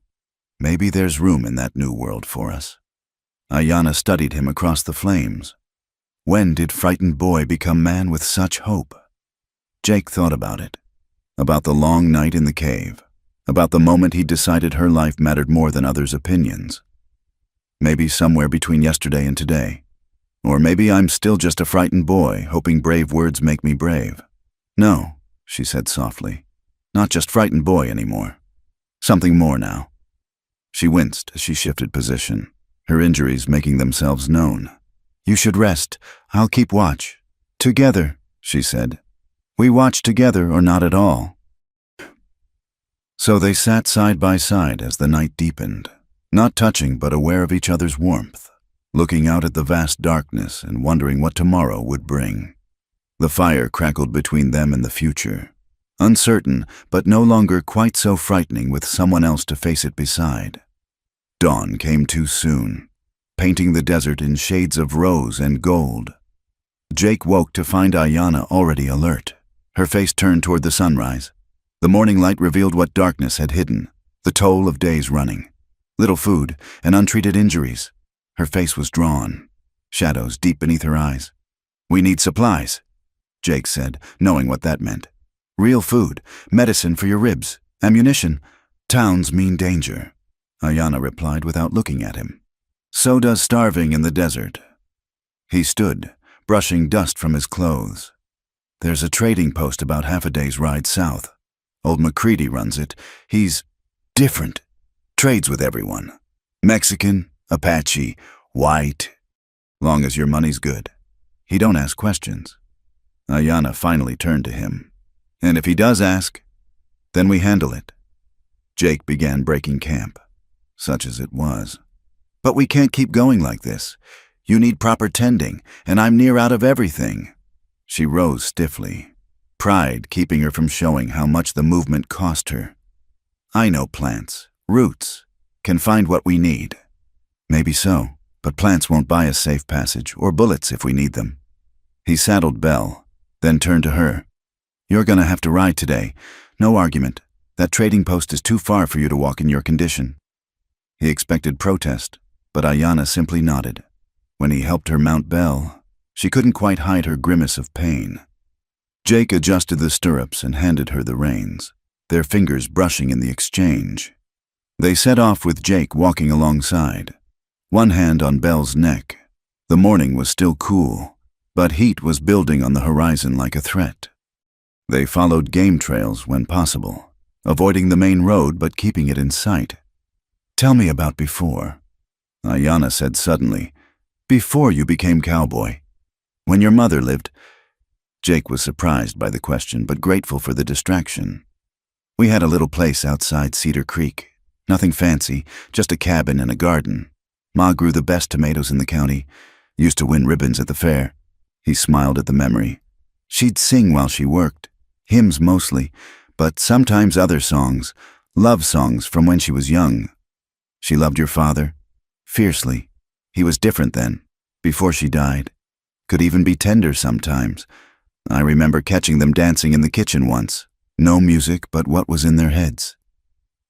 Maybe there's room in that new world for us." Ayanna studied him across the flames. When did frightened boy become man with such hope? Jake thought about it, about the long night in the cave, about the moment he decided her life mattered more than others' opinions. Maybe somewhere between yesterday and today. Or maybe I'm still just a frightened boy, hoping brave words make me brave. "No," she said softly, "not just frightened boy anymore. Something more now." She winced as she shifted position, her injuries making themselves known. "You should rest. I'll keep watch. Together," she said. "We watch together or not at all." So they sat side by side as the night deepened, not touching but aware of each other's warmth, looking out at the vast darkness and wondering what tomorrow would bring. The fire crackled between them and the future, uncertain but no longer quite so frightening with someone else to face it beside. Dawn came too soon, painting the desert in shades of rose and gold. Jake woke to find Ayanna already alert, her face turned toward the sunrise. The morning light revealed what darkness had hidden, the toll of days running. Little food and untreated injuries. Her face was drawn, shadows deep beneath her eyes. "We need supplies," Jake said, knowing what that meant. "Real food, medicine for your ribs, ammunition. Towns mean danger," Ayanna replied without looking at him. "So does starving in the desert." He stood, brushing dust from his clothes. "There's a trading post about half a day's ride south. Old McCready runs it. He's different. Trades with everyone. Mexican, Apache, white. Long as your money's good. He don't ask questions." Ayanna finally turned to him. "And if he does ask, then we handle it." Jake began breaking camp, such as it was. "But we can't keep going like this. You need proper tending, and I'm near out of everything." She rose stiffly, pride keeping her from showing how much the movement cost her. "I know plants, roots, can find what we need." "Maybe so, but plants won't buy us safe passage or bullets if we need them." He saddled Belle, then turned to her. "You're gonna have to ride today. No argument. That trading post is too far for you to walk in your condition." He expected protest, but Ayanna simply nodded. When he helped her mount Belle, she couldn't quite hide her grimace of pain. Jake adjusted the stirrups and handed her the reins, their fingers brushing in the exchange. They set off with Jake walking alongside, one hand on Belle's neck. The morning was still cool, but heat was building on the horizon like a threat. They followed game trails when possible, avoiding the main road but keeping it in sight. "Tell me about before," Ayanna said suddenly. "Before you became Cowboy. When your mother lived. Jake was surprised by the question, but grateful for the distraction. We had a little place outside Cedar Creek. Nothing fancy, just a cabin and a garden. Ma grew the best tomatoes in the county, used to win ribbons at the fair. He smiled at the memory. She'd sing while she worked, hymns mostly, but sometimes other songs, love songs from when she was young. She loved your father? Fiercely. He was different then, before she died. Could even be tender sometimes. I remember catching them dancing in the kitchen once. No music but what was in their heads.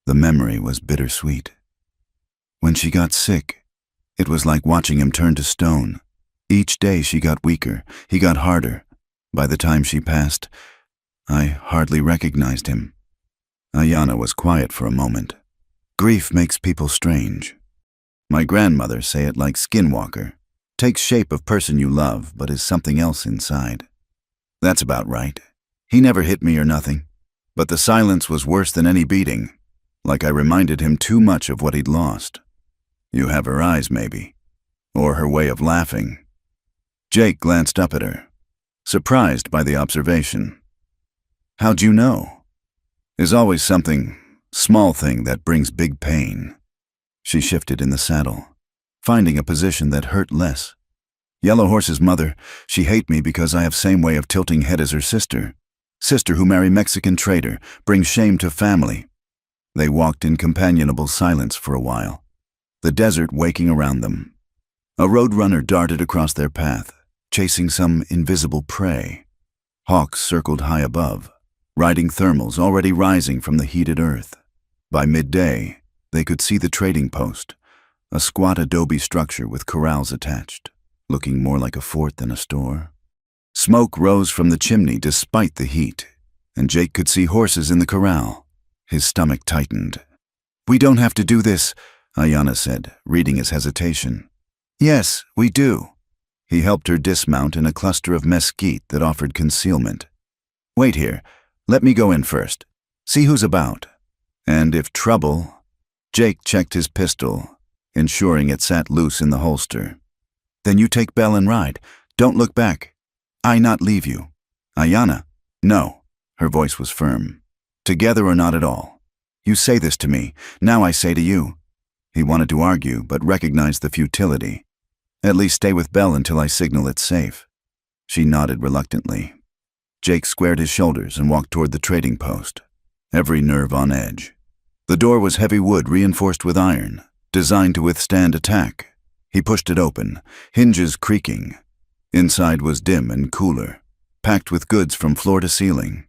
The memory was bittersweet. When she got sick, it was like watching him turn to stone. Each day she got weaker, he got harder. By the time she passed, I hardly recognized him. Ayanna was quiet for a moment. Grief makes people strange. My grandmother say it like skinwalker. Takes shape of person you love, but is something else inside. That's about right. He never hit me or nothing. But the silence was worse than any beating. Like I reminded him too much of what he'd lost. You have her eyes, maybe. Or her way of laughing. Jake glanced up at her, surprised by the observation. How'd you know? There's always something, small thing that brings big pain. She shifted in the saddle, finding a position that hurt less. Yellow Horse's mother, she hate me because I have same way of tilting head as her sister. Sister who marry Mexican trader, brings shame to family. They walked in companionable silence for a while, the desert waking around them. A roadrunner darted across their path, chasing some invisible prey. Hawks circled high above, riding thermals already rising from the heated earth. By midday, they could see the trading post, a squat adobe structure with corrals attached, looking more like a fort than a store. Smoke rose from the chimney despite the heat, and Jake could see horses in the corral. His stomach tightened. We don't have to do this, Ayanna said, reading his hesitation. Yes, we do. He helped her dismount in a cluster of mesquite that offered concealment. Wait here. Let me go in first. See who's about. And if trouble... Jake checked his pistol, ensuring it sat loose in the holster. Then you take Belle and ride. Don't look back. I not leave you. Ayanna? No. Her voice was firm. Together or not at all. You say this to me. Now I say to you. He wanted to argue, but recognized the futility. At least stay with Belle until I signal it's safe. She nodded reluctantly. Jake squared his shoulders and walked toward the trading post, every nerve on edge. The door was heavy wood reinforced with iron, designed to withstand attack. He pushed it open, hinges creaking. Inside was dim and cooler, packed with goods from floor to ceiling.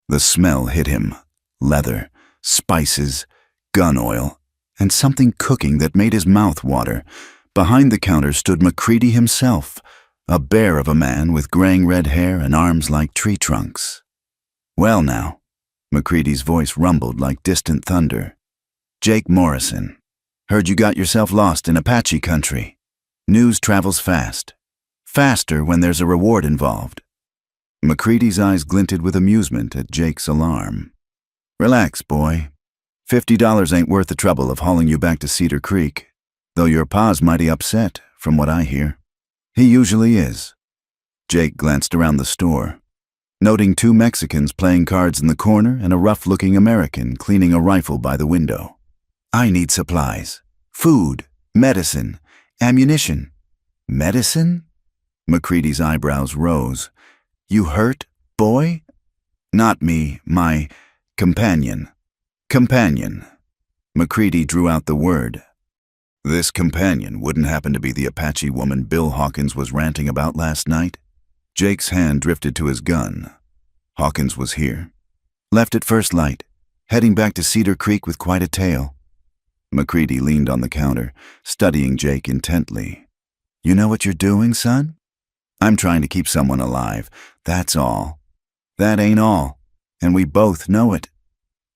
The smell hit him. Leather, spices, gun oil, and something cooking that made his mouth water. Behind the counter stood McCready himself, a bear of a man with graying red hair and arms like tree trunks. Well now, McCready's voice rumbled like distant thunder. Jake Morrison, heard you got yourself lost in Apache country. News travels fast. Faster when there's a reward involved. McCready's eyes glinted with amusement at Jake's alarm. Relax, boy. $50 ain't worth the trouble of hauling you back to Cedar Creek, though your pa's mighty upset, from what I hear. He usually is. Jake glanced around the store, noting two Mexicans playing cards in the corner and a rough-looking American cleaning a rifle by the window. I need supplies. Food, medicine, ammunition. Medicine? McCready's eyebrows rose. You hurt, boy? Not me, my companion. Companion. McCready drew out the word. This companion wouldn't happen to be the Apache woman Bill Hawkins was ranting about last night? Jake's hand drifted to his gun. Hawkins was here. Left at first light, heading back to Cedar Creek with quite a tale. McCready leaned on the counter, studying Jake intently. You know what you're doing, son? I'm trying to keep someone alive, that's all. That ain't all, and we both know it.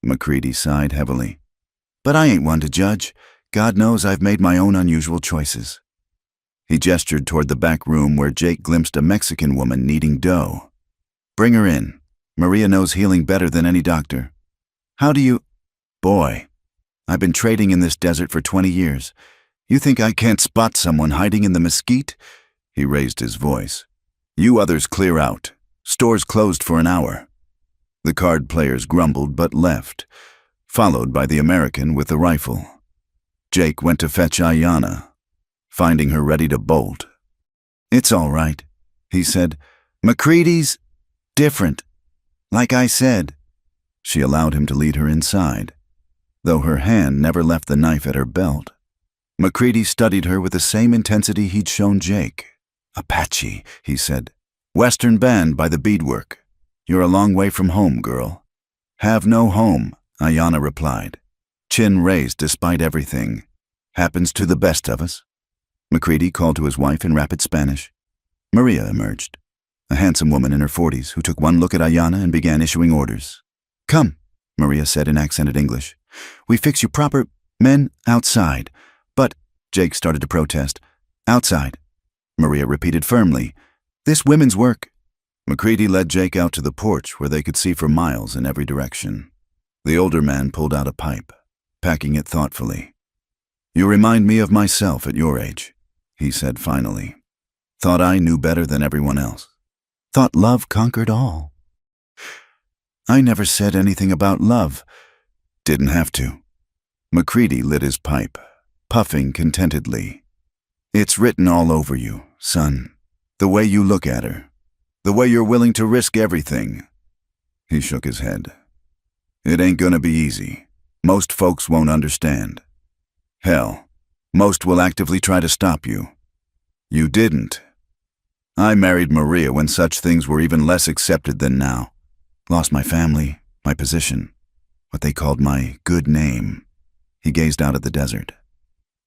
McCready sighed heavily. But I ain't one to judge. God knows I've made my own unusual choices. He gestured toward the back room where Jake glimpsed a Mexican woman kneading dough. Bring her in. Maria knows healing better than any doctor. How do you... Boy, I've been trading in this desert for 20 years. You think I can't spot someone hiding in the mesquite? He raised his voice. You others clear out. Stores closed for an hour. The card players grumbled but left, followed by the American with the rifle. Jake went to fetch Ayanna, finding her ready to bolt. "It's all right," he said. "McCready's different. Like I said." She allowed him to lead her inside, though her hand never left the knife at her belt. McCready studied her with the same intensity he'd shown Jake. "Apache," he said. "Western band by the beadwork. You're a long way from home, girl." "Have no home," Ayanna replied, chin raised despite everything. "Happens to the best of us." McCready called to his wife in rapid Spanish. Maria emerged, a handsome woman in her 40s who took one look at Ayanna and began issuing orders. "Come," Maria said in accented English. "We fix you proper men outside." "But," Jake started to protest. "Outside," Maria repeated firmly. "This women's work." McCready led Jake out to the porch where they could see for miles in every direction. The older man pulled out a pipe, packing it thoughtfully. "You remind me of myself at your age," he said finally. "Thought I knew better than everyone else. Thought love conquered all." "I never said anything about love." "Didn't have to." McCready lit his pipe, puffing contentedly. "It's written all over you, son. The way you look at her. The way you're willing to risk everything." He shook his head. "It ain't gonna be easy. Most folks won't understand. Hell, most will actively try to stop you. You didn't. I married Maria when such things were even less accepted than now. Lost my family, my position, what they called my good name." He gazed out at the desert.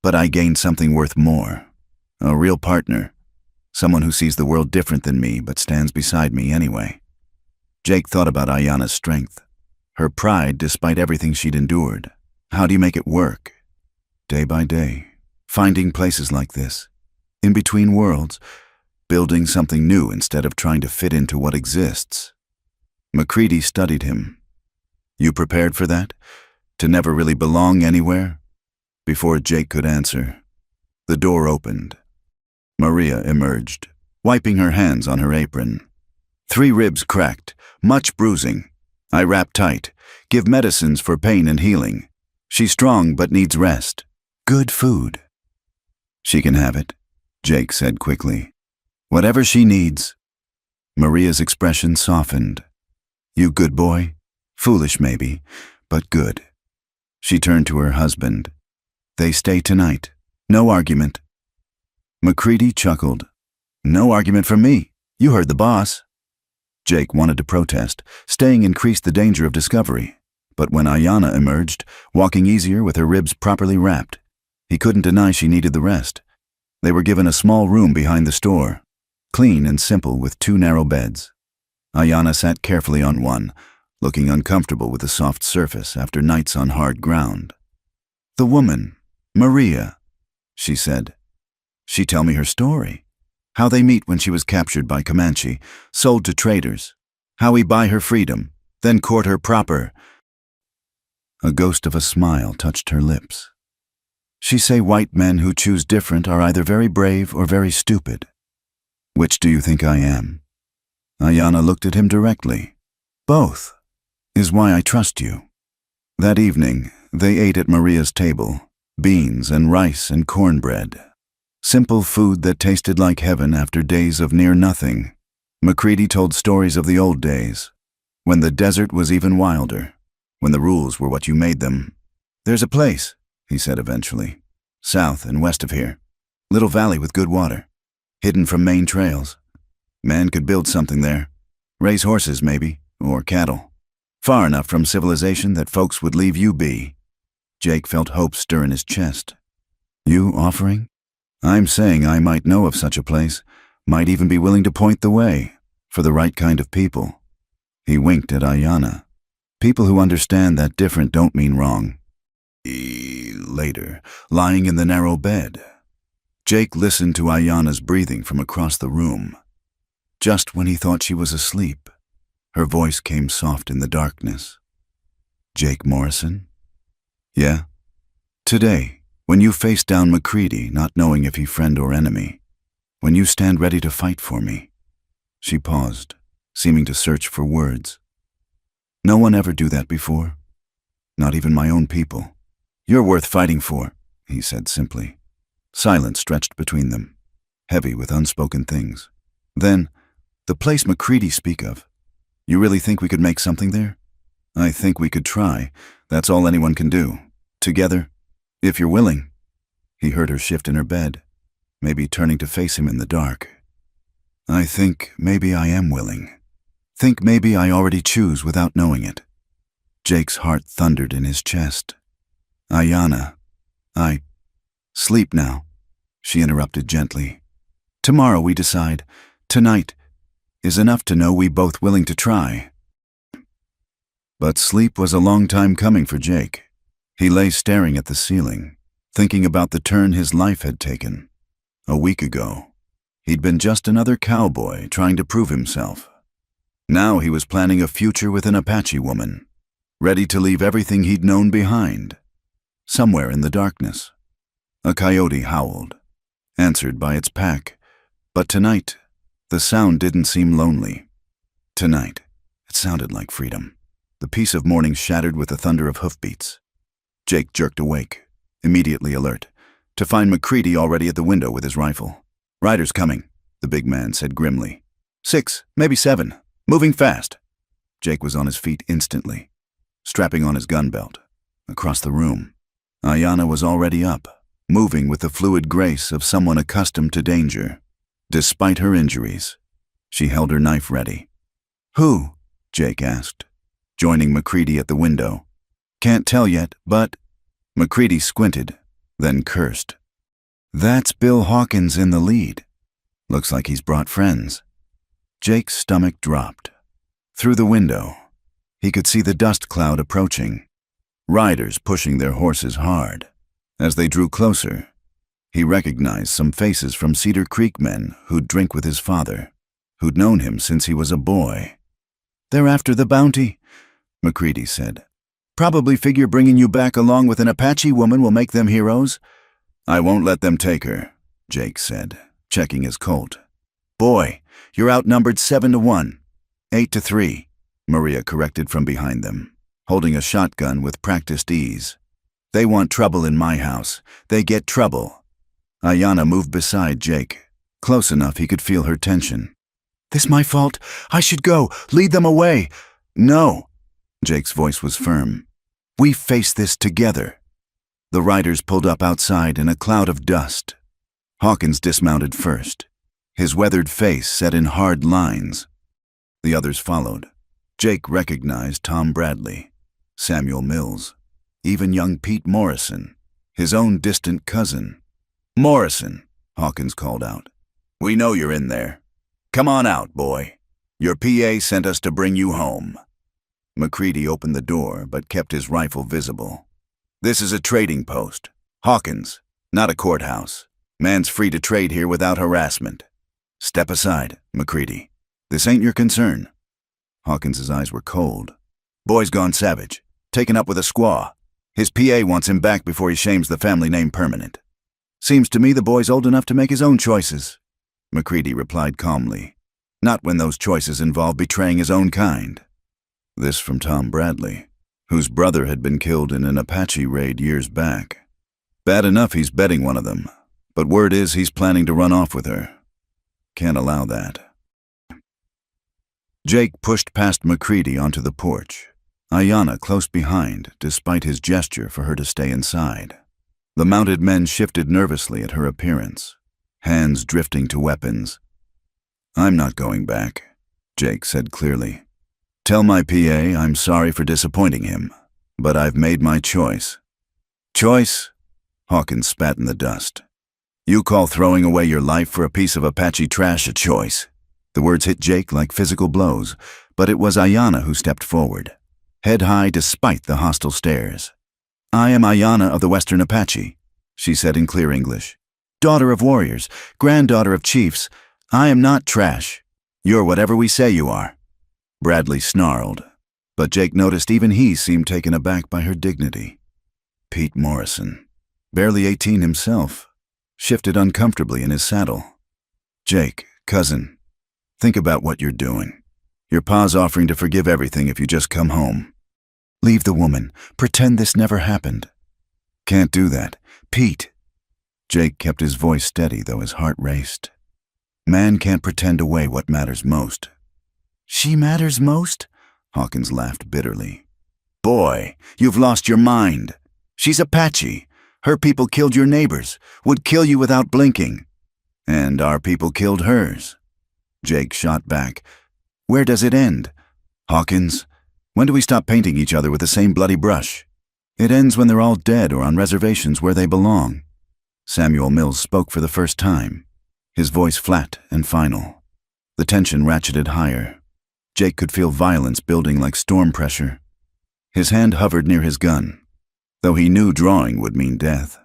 "But I gained something worth more. A real partner. Someone who sees the world different than me but stands beside me anyway." Jake thought about Ayanna's strength, her pride despite everything she'd endured. How do you make it work? Day by day, finding places like this, in between worlds, building something new instead of trying to fit into what exists. McCready studied him. "You prepared for that? To never really belong anywhere?" Before Jake could answer, the door opened. Maria emerged, wiping her hands on her apron. "3 ribs cracked, much bruising. I wrap tight, give medicines for pain and healing. She's strong but needs rest. Good food." "She can have it," Jake said quickly. "Whatever she needs." Maria's expression softened. "You good boy? Foolish maybe, but good." She turned to her husband. "They stay tonight. No argument." McCready chuckled. "No argument from me. You heard the boss." Jake wanted to protest. Staying increased the danger of discovery. But when Ayanna emerged, walking easier with her ribs properly wrapped, he couldn't deny she needed the rest. They were given a small room behind the store, clean and simple with 2 narrow beds. Ayanna sat carefully on one, looking uncomfortable with the soft surface after nights on hard ground. "The woman, Maria," she said. "She tell me her story. How they meet when she was captured by Comanche, sold to traders. How he buy her freedom, then court her proper." A ghost of a smile touched her lips. "She say white men who choose different are either very brave or very stupid. Which do you think I am?" Ayanna looked at him directly. "Both is why I trust you." That evening, they ate at Maria's table, beans and rice and cornbread. Simple food that tasted like heaven after days of near nothing. McCready told stories of the old days, when the desert was even wilder, when the rules were what you made them. "There's a place," he said eventually, "south and west of here. Little valley with good water, hidden from main trails. Man could build something there. Raise horses maybe, or cattle. Far enough from civilization that folks would leave you be." Jake felt hope stir in his chest. "You offering?" "I'm saying I might know of such a place, might even be willing to point the way, for the right kind of people." He winked at Ayanna. "People who understand that different don't mean wrong." Later, lying in the narrow bed, Jake listened to Ayanna's breathing from across the room. Just when he thought she was asleep, her voice came soft in the darkness. "Jake Morrison?" "Yeah. Today, when you face down McCready, not knowing if he friend or enemy, when you stand ready to fight for me." She paused, seeming to search for words. No one ever do that before. Not even my own people. You're worth fighting for, he said simply. Silence stretched between them, heavy with unspoken things. Then, the place MacCready speak of. You really think we could make something there? I think we could try. That's all anyone can do. Together, if you're willing. He heard her shift in her bed, maybe turning to face him in the dark. I think maybe I am willing. Think maybe I already choose without knowing it. Jake's heart thundered in his chest. Ayanna, sleep now, she interrupted gently. Tomorrow we decide. Tonight is enough to know we both willing to try. But sleep was a long time coming for Jake. He lay staring at the ceiling, thinking about the turn his life had taken. A week ago, he'd been just another cowboy trying to prove himself. Now he was planning a future with an Apache woman, ready to leave everything he'd known behind. Somewhere in the darkness, a coyote howled, answered by its pack. But tonight, the sound didn't seem lonely. Tonight, it sounded like freedom. The peace of morning shattered with the thunder of hoofbeats. Jake jerked awake, immediately alert, to find MacCready already at the window with his rifle. Riders coming, the big man said grimly. 6, maybe 7, moving fast. Jake was on his feet instantly, strapping on his gun belt. Across the room, Ayanna was already up, moving with the fluid grace of someone accustomed to danger. Despite her injuries, she held her knife ready. Who? Jake asked, joining MacCready at the window. Can't tell yet, but... MacCready squinted, then cursed. That's Bill Hawkins in the lead. Looks like he's brought friends. Jake's stomach dropped. Through the window, he could see the dust cloud approaching, riders pushing their horses hard. As they drew closer, he recognized some faces from Cedar Creek men who'd drink with his father, who'd known him since he was a boy. They're after the bounty, MacCready said. Probably figure bringing you back along with an Apache woman will make them heroes. I won't let them take her, Jake said, checking his Colt. Boy, you're outnumbered 7-1. 8-3, Maria corrected from behind them, holding a shotgun with practiced ease. They want trouble in my house. They get trouble. Ayanna moved beside Jake, close enough he could feel her tension. This my fault. I should go. Lead them away. No. Jake's voice was firm. We face this together. The riders pulled up outside in a cloud of dust. Hawkins dismounted first, his weathered face set in hard lines. The others followed. Jake recognized Tom Bradley, Samuel Mills, even young Pete Morrison, his own distant cousin. Morrison, Hawkins called out. We know you're in there. Come on out, boy. Your PA sent us to bring you home. MacCready opened the door but kept his rifle visible. This is a trading post. Hawkins, not a courthouse. Man's free to trade here without harassment. Step aside, MacCready. This ain't your concern. Hawkins's eyes were cold. Boy's gone savage, taken up with a squaw. His PA wants him back before he shames the family name permanent. Seems to me the boy's old enough to make his own choices, MacCready replied calmly. Not when those choices involve betraying his own kind. This from Tom Bradley, whose brother had been killed in an Apache raid years back. Bad enough he's betting one of them, but word is he's planning to run off with her. Can't allow that. Jake pushed past MacCready onto the porch, Ayanna close behind despite his gesture for her to stay inside. The mounted men shifted nervously at her appearance, hands drifting to weapons. I'm not going back, Jake said clearly. Tell my PA I'm sorry for disappointing him, but I've made my choice. Choice? Hawkins spat in the dust. You call throwing away your life for a piece of Apache trash a choice? The words hit Jake like physical blows, but it was Ayanna who stepped forward, head high despite the hostile stares. I am Ayanna of the Western Apache, she said in clear English. Daughter of warriors, granddaughter of chiefs. I am not trash. You're whatever we say you are. Bradley snarled, but Jake noticed even he seemed taken aback by her dignity. Pete Morrison, barely 18 himself, shifted uncomfortably in his saddle. Jake, cousin, think about what you're doing. Your pa's offering to forgive everything if you just come home. Leave the woman. Pretend this never happened. Can't do that. Pete. Jake kept his voice steady, though his heart raced. Man can't pretend away what matters most. She matters most? Hawkins laughed bitterly. Boy, you've lost your mind. She's Apache. Her people killed your neighbors, would kill you without blinking. And our people killed hers. Jake shot back. Where does it end? Hawkins, when do we stop painting each other with the same bloody brush? It ends when they're all dead or on reservations where they belong. Samuel Mills spoke for the first time, his voice flat and final. The tension ratcheted higher. Jake could feel violence building like storm pressure. His hand hovered near his gun, though he knew drawing would mean death.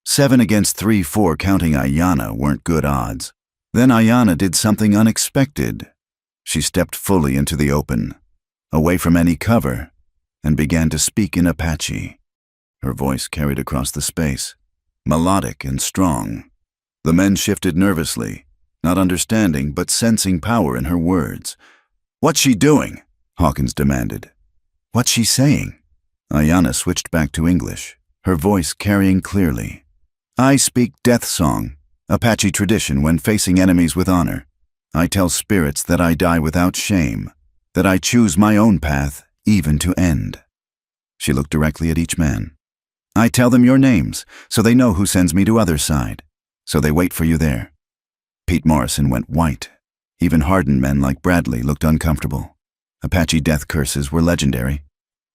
7 against 3-4 counting Ayanna weren't good odds. Then Ayanna did something unexpected. She stepped fully into the open, away from any cover, and began to speak in Apache. Her voice carried across the space, melodic and strong. The men shifted nervously, not understanding but sensing power in her words. What's she doing? Hawkins demanded. What's she saying? Ayanna switched back to English, her voice carrying clearly. I speak death song, Apache tradition when facing enemies with honor. I tell spirits that I die without shame, that I choose my own path, even to end. She looked directly at each man. I tell them your names, so they know who sends me to other side, so they wait for you there. Pete Morrison went white. Even hardened men like Bradley looked uncomfortable. Apache death curses were legendary,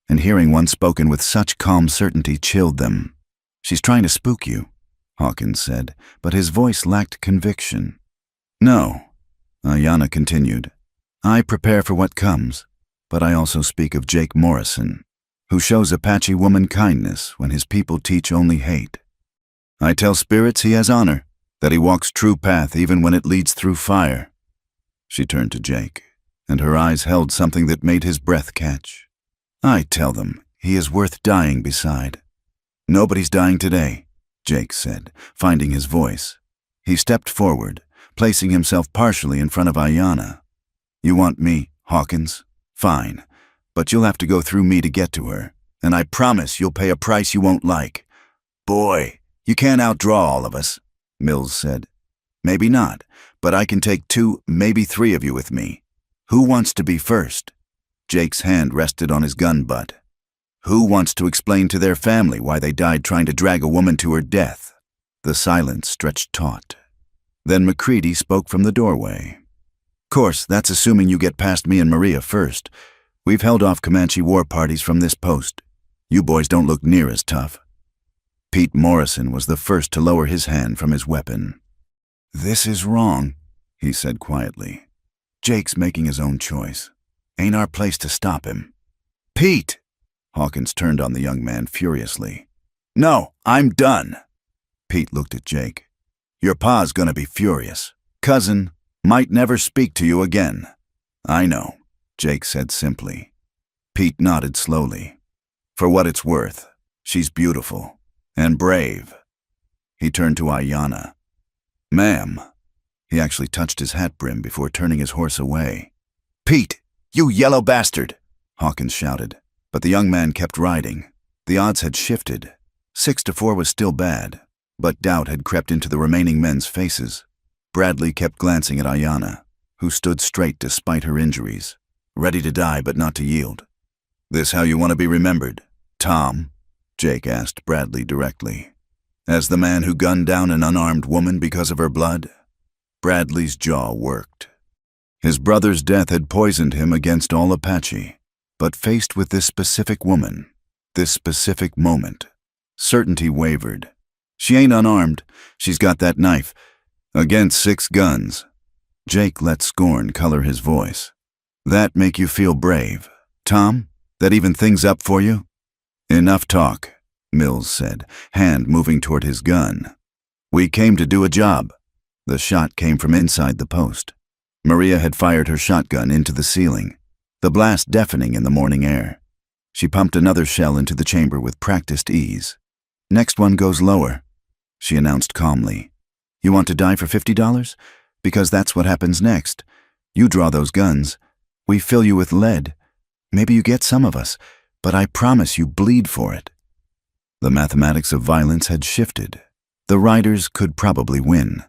and hearing one spoken with such calm certainty chilled them. She's trying to spook you, Hawkins said, but his voice lacked conviction. No, Ayanna continued. I prepare for what comes, but I also speak of Jake Morrison, who shows Apache woman kindness when his people teach only hate. I tell spirits he has honor, that he walks true path even when it leads through fire. She turned to Jake, and her eyes held something that made his breath catch. I tell them he is worth dying beside. Nobody's dying today, Jake said, finding his voice. He stepped forward, placing himself partially in front of Ayanna. You want me, Hawkins? Fine, but you'll have to go through me to get to her, and I promise you'll pay a price you won't like. Boy, you can't outdraw all of us, Mills said. Maybe not, but I can take 2, maybe 3 of you with me. Who wants to be first? Jake's hand rested on his gun butt. Who wants to explain to their family why they died trying to drag a woman to her death? The silence stretched taut. Then McCready spoke from the doorway. Course, that's assuming you get past me and Maria first. We've held off Comanche war parties from this post. You boys don't look near as tough. Pete Morrison was the first to lower his hand from his weapon. This is wrong, he said quietly. Jake's making his own choice. Ain't our place to stop him. Pete! Hawkins turned on the young man furiously. No, I'm done. Pete looked at Jake. Your pa's gonna be furious. Cousin, might never speak to you again. I know, Jake said simply. Pete nodded slowly. For what it's worth, she's beautiful and brave. He turned to Ayanna. Ma'am. He actually touched his hat brim before turning his horse away. Pete, you yellow bastard, Hawkins shouted. But the young man kept riding. The odds had shifted. 6-4 was still bad, but doubt had crept into the remaining men's faces. Bradley kept glancing at Ayanna, who stood straight despite her injuries, ready to die but not to yield. This how you want to be remembered, Tom? Jake asked Bradley directly. As the man who gunned down an unarmed woman because of her blood? Bradley's jaw worked. His brother's death had poisoned him against all Apache, but faced with this specific woman, this specific moment, certainty wavered. She ain't unarmed. She's got that knife. Against 6 guns. Jake let scorn color his voice. That make you feel brave, Tom? That even things up for you? Enough talk, Mills said, hand moving toward his gun. We came to do a job. The shot came from inside the post. Maria had fired her shotgun into the ceiling, the blast deafening in the morning air. She pumped another shell into the chamber with practiced ease. Next one goes lower, she announced calmly. You want to die for $50? Because that's what happens next. You draw those guns. We fill you with lead. Maybe you get some of us, but I promise you bleed for it." The mathematics of violence had shifted. The riders could probably win,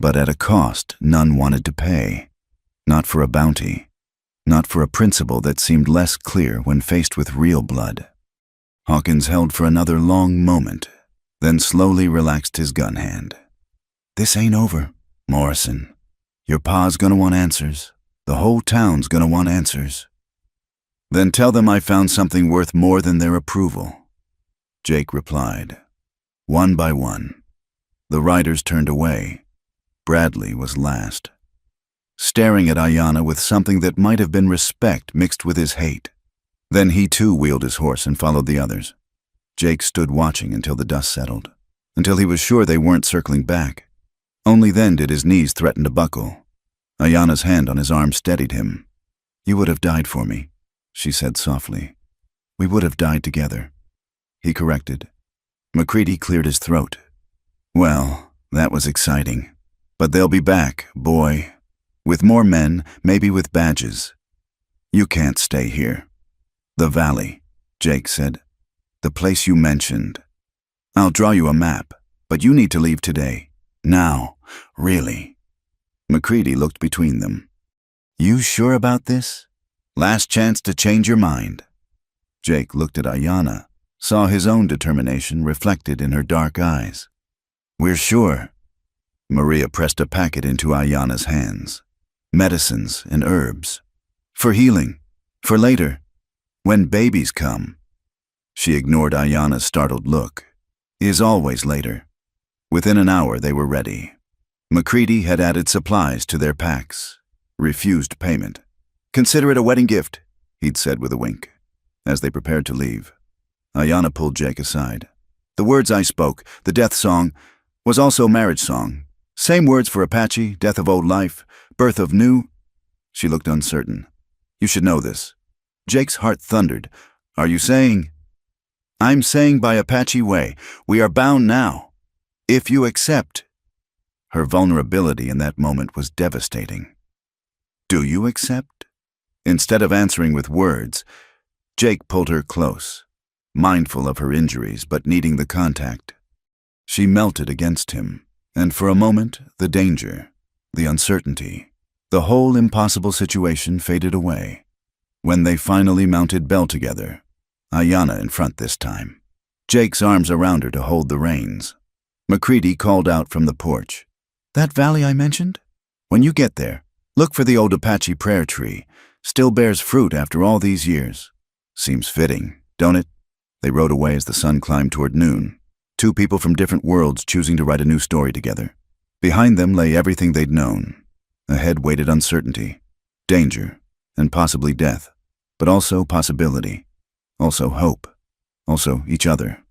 but at a cost none wanted to pay. Not for a bounty. Not for a principle that seemed less clear when faced with real blood. Hawkins held for another long moment, then slowly relaxed his gun hand. "This ain't over, Morrison. Your pa's gonna want answers. The whole town's gonna want answers." "Then tell them I found something worth more than their approval," Jake replied. One by one, the riders turned away. Bradley was last, staring at Ayanna with something that might have been respect mixed with his hate. Then he too wheeled his horse and followed the others. Jake stood watching until the dust settled, until he was sure they weren't circling back. Only then did his knees threaten to buckle. Ayanna's hand on his arm steadied him. "You would have died for me," she said softly. "We would have died together." He corrected. McCready cleared his throat. "Well, that was exciting. But they'll be back, boy. With more men, maybe with badges. You can't stay here." "The valley," Jake said. "The place you mentioned. I'll draw you a map, but you need to leave today. Now, really." McCready looked between them. "You sure about this? Last chance to change your mind." Jake looked at Ayanna, saw his own determination reflected in her dark eyes. "We're sure." Maria pressed a packet into Ayanna's hands. Medicines and herbs. "For healing. For later. When babies come." She ignored Ayanna's startled look. "Is always later." Within an hour they were ready. McCready had added supplies to their packs. Refused payment. "Consider it a wedding gift," he'd said with a wink, as they prepared to leave. Ayanna pulled Jake aside. "The words I spoke, the death song, was also marriage song. Same words for Apache, death of old life, birth of new." She looked uncertain. "You should know this." Jake's heart thundered. "Are you saying?" "I'm saying by Apache way, we are bound now. If you accept." Her vulnerability in that moment was devastating. "Do you accept?" Instead of answering with words, Jake pulled her close, mindful of her injuries but needing the contact. She melted against him, and for a moment, the danger, the uncertainty, the whole impossible situation faded away. When they finally mounted Bell together, Ayanna in front this time, Jake's arms around her to hold the reins, McCready called out from the porch, "That valley I mentioned? When you get there, look for the old Apache prayer tree. Still bears fruit after all these years." "Seems fitting, don't it?" They rode away as the sun climbed toward noon. Two people from different worlds choosing to write a new story together. Behind them lay everything they'd known. Ahead waited uncertainty, danger, and possibly death, but also possibility, also hope, also each other.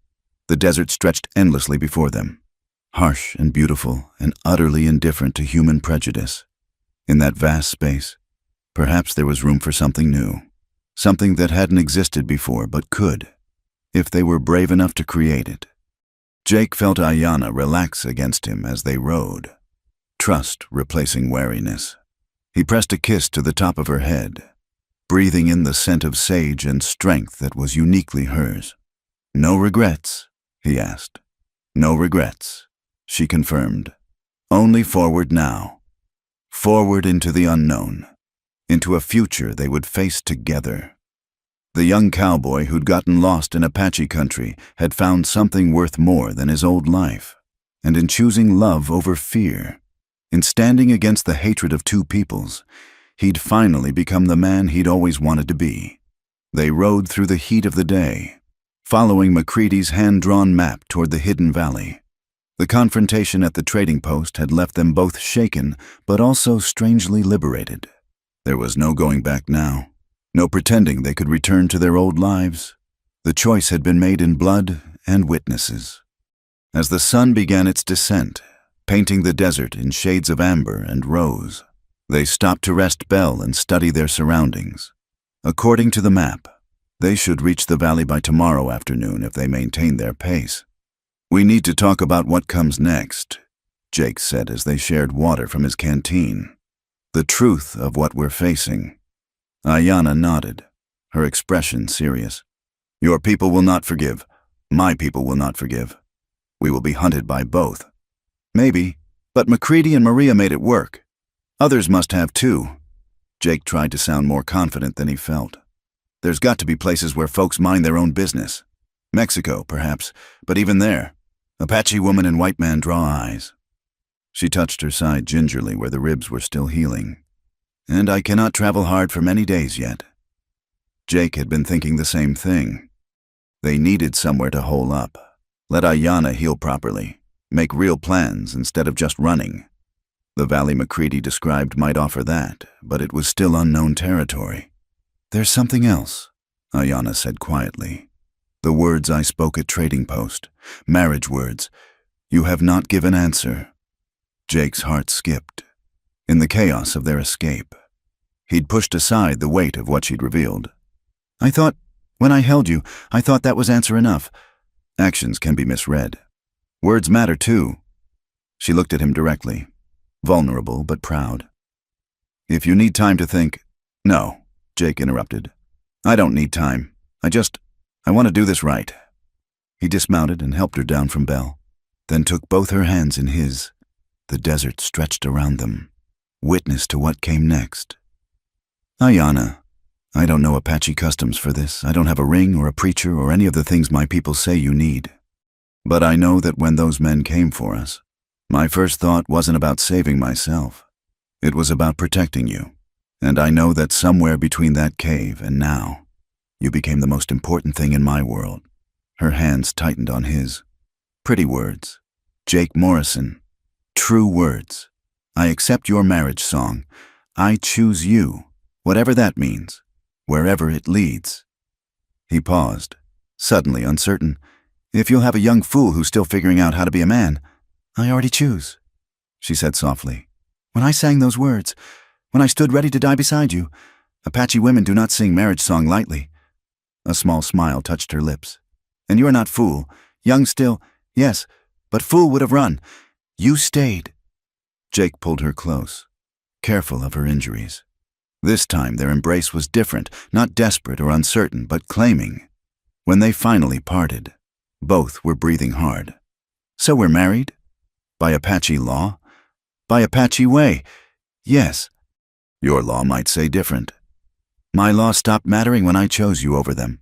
The desert stretched endlessly before them, harsh and beautiful and utterly indifferent to human prejudice. In that vast space, perhaps there was room for something new, something that hadn't existed before but could, if they were brave enough to create it. Jake felt Ayanna relax against him as they rode, trust replacing wariness. He pressed a kiss to the top of her head, breathing in the scent of sage and strength that was uniquely hers. "No regrets?" he asked. "No regrets," she confirmed. "Only forward now. Forward into the unknown, into a future they would face together." The young cowboy who'd gotten lost in Apache country had found something worth more than his old life, and in choosing love over fear, in standing against the hatred of two peoples, he'd finally become the man he'd always wanted to be. They rode through the heat of the day, following McCready's hand-drawn map toward the hidden valley. The confrontation at the trading post had left them both shaken, but also strangely liberated. There was no going back now. No pretending they could return to their old lives. The choice had been made in blood and witnesses. As the sun began its descent, painting the desert in shades of amber and rose, they stopped to rest Bell and study their surroundings. According to the map, they should reach the valley by tomorrow afternoon if they maintain their pace. "We need to talk about what comes next," Jake said as they shared water from his canteen. "The truth of what we're facing. Ayana nodded, her expression serious. Your people will not forgive. My people will not forgive. We will be hunted by both. Maybe, but MacCready and Maria made it work. Others must have too. Jake tried to sound more confident than he felt. There's got to be places where folks mind their own business. Mexico, perhaps, but even there, Apache woman and white man draw eyes. She touched her side gingerly where the ribs were still healing. And I cannot travel hard for many days yet. Jake had been thinking the same thing. They needed somewhere to hole up. Let Ayana heal properly. Make real plans instead of just running. The valley MacCready described might offer that, but it was still unknown territory. There's something else, Ayana said quietly. The words I spoke at Trading Post. Marriage words. You have not given answer. Jake's heart skipped. In the chaos of their escape, he'd pushed aside the weight of what she'd revealed. When I held you, I thought that was answer enough. Actions can be misread. Words matter too. She looked at him directly, vulnerable but proud. If you need time to think— No, Jake interrupted. I don't need time. I want to do this right. He dismounted and helped her down from Belle, then took both her hands in his. The desert stretched around them, witness to what came next. Ayana, I don't know Apache customs for this. I don't have a ring or a preacher or any of the things my people say you need. But I know that when those men came for us, my first thought wasn't about saving myself. It was about protecting you. And I know that somewhere between that cave and now, you became the most important thing in my world. Her hands tightened on his. Pretty words. Jake Morrison. True words. I accept your marriage song. I choose you, whatever that means, wherever it leads. He paused, suddenly uncertain. If you'll have a young fool who's still figuring out how to be a man, I already choose, she said softly. When I sang those words, when I stood ready to die beside you, Apache women do not sing marriage song lightly. A small smile touched her lips. And you're not fool. Young still, yes, but fool would have run. You stayed. Jake pulled her close, careful of her injuries. This time their embrace was different, not desperate or uncertain, but claiming. When they finally parted, both were breathing hard. So we're married? By Apache law? By Apache way? Yes. Your law might say different. My law stopped mattering when I chose you over them.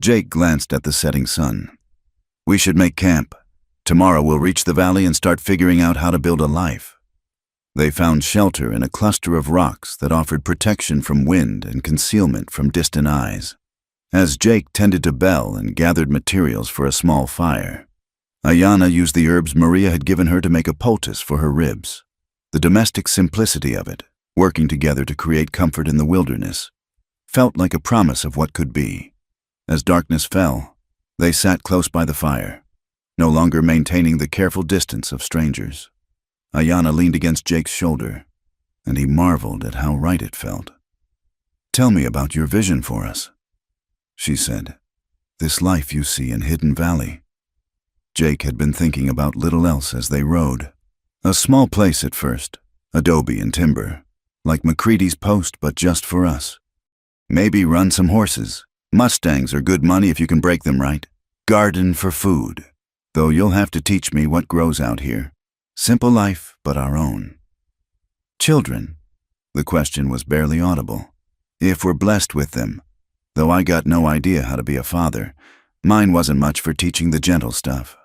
Jake glanced at the setting sun. We should make camp. Tomorrow we'll reach the valley and start figuring out how to build a life. They found shelter in a cluster of rocks that offered protection from wind and concealment from distant eyes. As Jake tended to Belle and gathered materials for a small fire, Ayana used the herbs Maria had given her to make a poultice for her ribs. The domestic simplicity of it, working together to create comfort in the wilderness, felt like a promise of what could be. As darkness fell, they sat close by the fire, no longer maintaining the careful distance of strangers. Ayana leaned against Jake's shoulder, and he marveled at how right it felt. Tell me about your vision for us, she said. This life you see in Hidden Valley. Jake had been thinking about little else as they rode. A small place at first, adobe and timber, like MacCready's post but just for us. Maybe run some horses. Mustangs are good money if you can break them right. Garden for food, though you'll have to teach me what grows out here. Simple life, but our own. Children, the question was barely audible. If we're blessed with them, though I got no idea how to be a father, mine wasn't much for teaching the gentle stuff.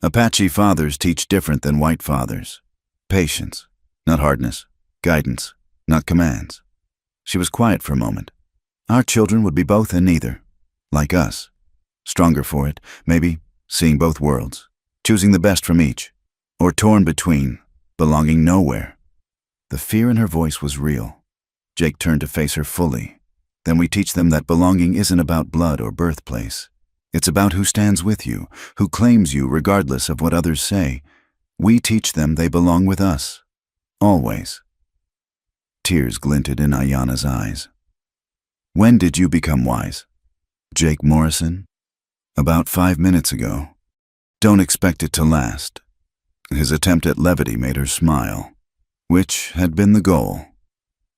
Apache fathers teach different than white fathers. Patience, not hardness. Guidance, not commands. She was quiet for a moment. Our children would be both and neither, like us. Stronger for it, maybe, seeing both worlds, choosing the best from each, or torn between, belonging nowhere. The fear in her voice was real. Jake turned to face her fully. Then we teach them that belonging isn't about blood or birthplace. It's about who stands with you, who claims you regardless of what others say. We teach them they belong with us. Always. Tears glinted in Ayana's eyes. When did you become wise? Jake Morrison? About 5 minutes ago. Don't expect it to last. His attempt at levity made her smile, which had been the goal.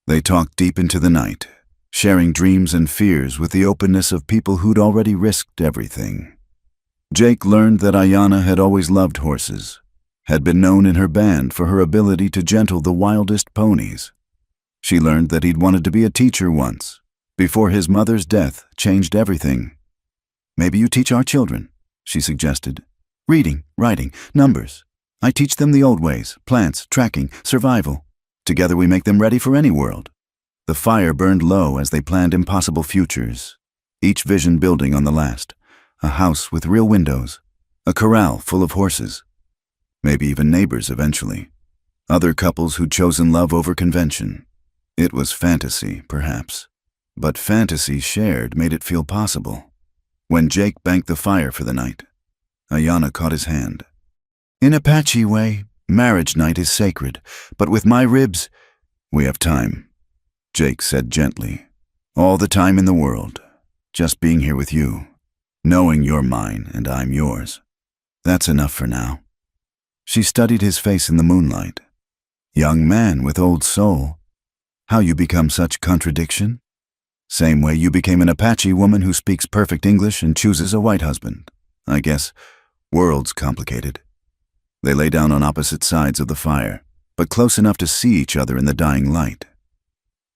They talked deep into the night, sharing dreams and fears with the openness of people who'd already risked everything. Jake learned that Ayanna had always loved horses, had been known in her band for her ability to gentle the wildest ponies. She learned that he'd wanted to be a teacher once, before his mother's death changed everything. "Maybe you teach our children," she suggested. "Reading, writing, numbers. I teach them the old ways, plants, tracking, survival. Together we make them ready for any world." The fire burned low as they planned impossible futures, each vision building on the last. A house with real windows, a corral full of horses. Maybe even neighbors eventually. Other couples who'd chosen love over convention. It was fantasy, perhaps. But fantasy shared made it feel possible. When Jake banked the fire for the night, Ayanna caught his hand. "In Apache way, marriage night is sacred, but with my ribs, we have time," Jake said gently. "All the time in the world, just being here with you, knowing you're mine and I'm yours. That's enough for now." She studied his face in the moonlight. "Young man with old soul, how you become such contradiction? Same way you became an Apache woman who speaks perfect English and chooses a white husband. I guess worlds complicated." They lay down on opposite sides of the fire, but close enough to see each other in the dying light.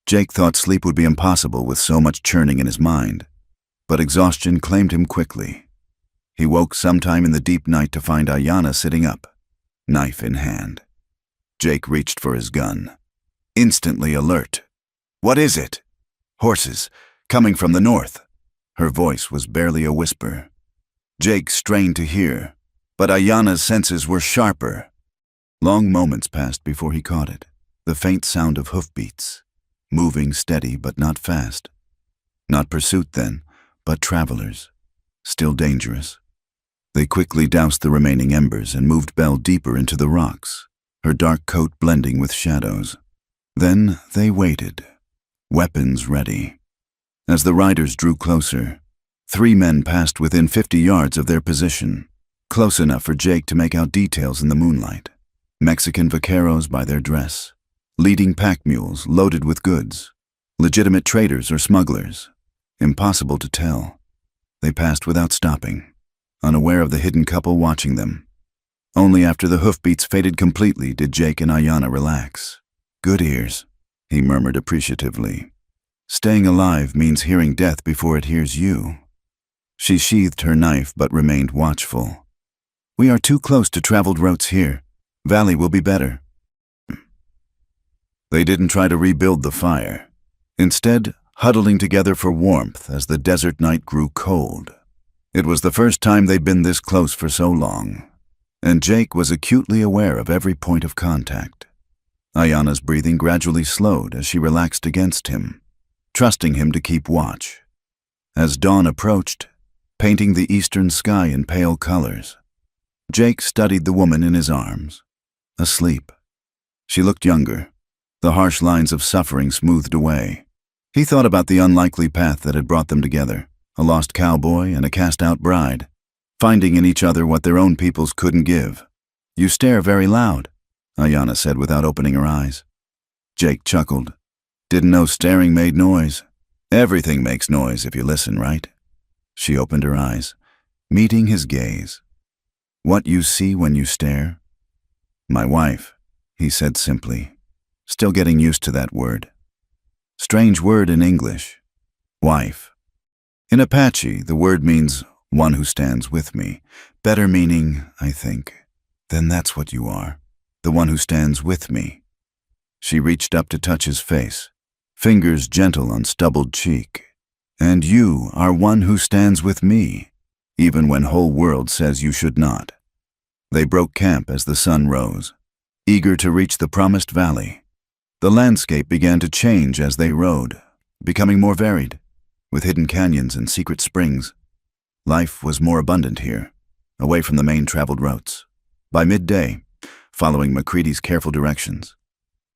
Jake thought sleep would be impossible with so much churning in his mind, but exhaustion claimed him quickly. He woke sometime in the deep night to find Ayanna sitting up, knife in hand. Jake reached for his gun, instantly alert. "What is it?" "Horses, coming from the north." Her voice was barely a whisper. Jake strained to hear, but Ayanna's senses were sharper. Long moments passed before he caught it, the faint sound of hoofbeats, moving steady but not fast. Not pursuit then, but travelers, still dangerous. They quickly doused the remaining embers and moved Belle deeper into the rocks, her dark coat blending with shadows. Then they waited, weapons ready. As the riders drew closer, 3 men passed within 50 yards of their position, close enough for Jake to make out details in the moonlight. Mexican vaqueros by their dress, leading pack mules loaded with goods, legitimate traders or smugglers. Impossible to tell. They passed without stopping, unaware of the hidden couple watching them. Only after the hoofbeats faded completely did Jake and Ayanna relax. "Good ears," he murmured appreciatively. "Staying alive means hearing death before it hears you." She sheathed her knife but remained watchful. "We are too close to traveled routes here. Valley will be better." They didn't try to rebuild the fire, instead huddling together for warmth as the desert night grew cold. It was the first time they'd been this close for so long, and Jake was acutely aware of every point of contact. Ayanna's breathing gradually slowed as she relaxed against him, trusting him to keep watch. As dawn approached, painting the eastern sky in pale colors, Jake studied the woman in his arms, asleep. She looked younger, the harsh lines of suffering smoothed away. He thought about the unlikely path that had brought them together, a lost cowboy and a cast-out bride, finding in each other what their own peoples couldn't give. "You stare very loud," Ayanna said without opening her eyes. Jake chuckled. "Didn't know staring made noise. Everything makes noise if you listen, right?" She opened her eyes, meeting his gaze. "What you see when you stare?" "My wife," he said simply, still getting used to that word. Strange word in English. Wife. In Apache, the word means one who stands with me. Better meaning, I think. Then that's what you are. The one who stands with me. She reached up to touch his face, fingers gentle on stubbled cheek. "And you are one who stands with me, even when whole world says you should not." They broke camp as the sun rose, eager to reach the promised valley. The landscape began to change as they rode, becoming more varied, with hidden canyons and secret springs. Life was more abundant here, away from the main traveled routes. By midday, following McCready's careful directions,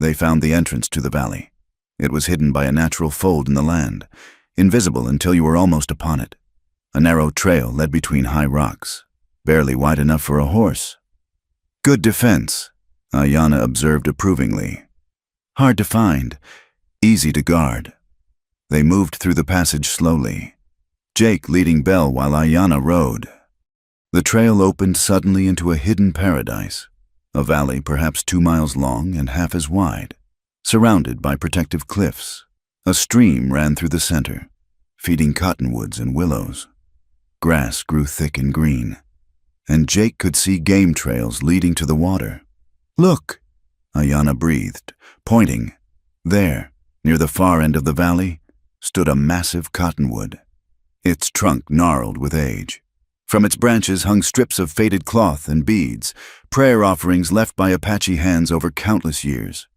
they found the entrance to the valley. It was hidden by a natural fold in the land, invisible until you were almost upon it. A narrow trail led between high rocks, barely wide enough for a horse. "Good defense," Ayanna observed approvingly. "Hard to find, easy to guard." They moved through the passage slowly, Jake leading Belle while Ayanna rode. The trail opened suddenly into a hidden paradise, a valley perhaps 2 miles long and half as wide, surrounded by protective cliffs. A stream ran through the center, feeding cottonwoods and willows. Grass grew thick and green, and Jake could see game trails leading to the water. "Look," Ayanna breathed, pointing. There, near the far end of the valley, stood a massive cottonwood, its trunk gnarled with age. From its branches hung strips of faded cloth and beads, prayer offerings left by Apache hands over countless years.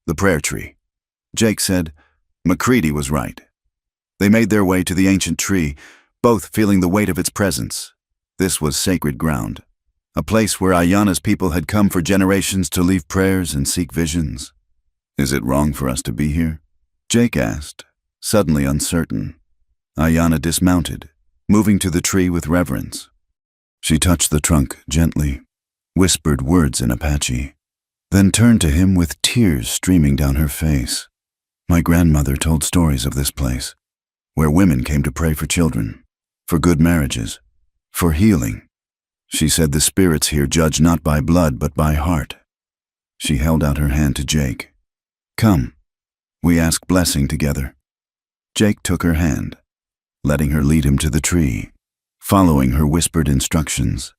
The prayer tree. Jake said, McCready was right. They made their way to the ancient tree, both feeling the weight of its presence. This was sacred ground, a place where Ayanna's people had come for generations to leave prayers and seek visions. "Is it wrong for us to be here?" Jake asked, suddenly uncertain. Ayanna dismounted, moving to the tree with reverence. She touched the trunk gently, whispered words in Apache, then turned to him with tears streaming down her face. "My grandmother told stories of this place, where women came to pray for children, for good marriages, for healing. She said the spirits here judge not by blood but by heart." She held out her hand to Jake. "Come, we ask blessing together." Jake took her hand, letting her lead him to the tree, following her whispered instructions.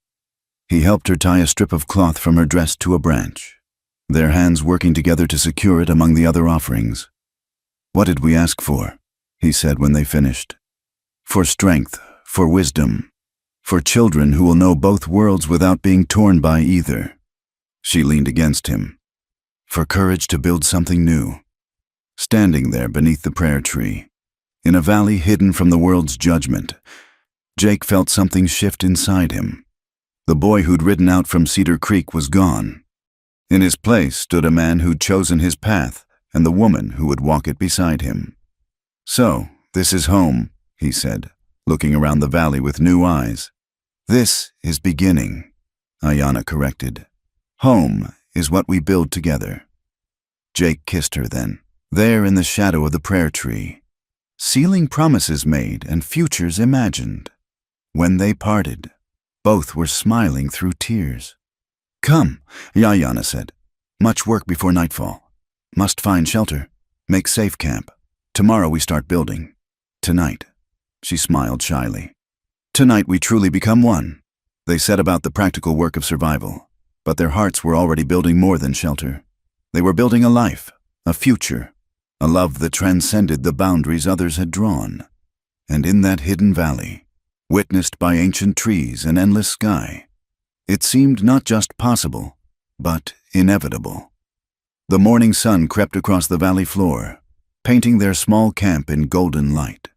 He helped her tie a strip of cloth from her dress to a branch, their hands working together to secure it among the other offerings. "What did we ask for?" he said when they finished. "For strength, for wisdom, for children who will know both worlds without being torn by either." She leaned against him. "For courage to build something new." Standing there beneath the prayer tree, in a valley hidden from the world's judgment, Jake felt something shift inside him. The boy who'd ridden out from Cedar Creek was gone. In his place stood a man who'd chosen his path and the woman who would walk it beside him. "So, this is home," he said, looking around the valley with new eyes. "This is beginning," Ayanna corrected. "Home is what we build together." Jake kissed her then, there in the shadow of the prayer tree, sealing promises made and futures imagined. When they parted, both were smiling through tears. "Come," Ayanna said. "Much work before nightfall. Must find shelter, make safe camp. Tomorrow we start building. Tonight," she smiled shyly. "Tonight we truly become one." They set about the practical work of survival, but their hearts were already building more than shelter. They were building a life, a future, a love that transcended the boundaries others had drawn. And in that hidden valley, witnessed by ancient trees and endless sky, it seemed not just possible, but inevitable. The morning sun crept across the valley floor, painting their small camp in golden light.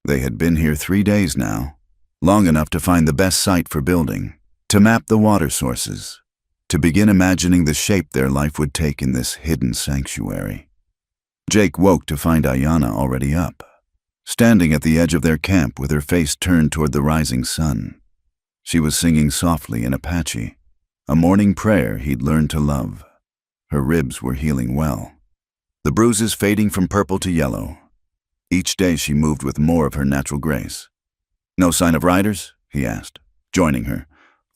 They had been here 3 days now, long enough to find the best site for building, to map the water sources, to begin imagining the shape their life would take in this hidden sanctuary. Jake woke to find Ayanna already up, standing at the edge of their camp with her face turned toward the rising sun. She was singing softly in Apache, a morning prayer he'd learned to love. Her ribs were healing well, the bruises fading from purple to yellow. Each day she moved with more of her natural grace. "No sign of riders?" he asked, joining her.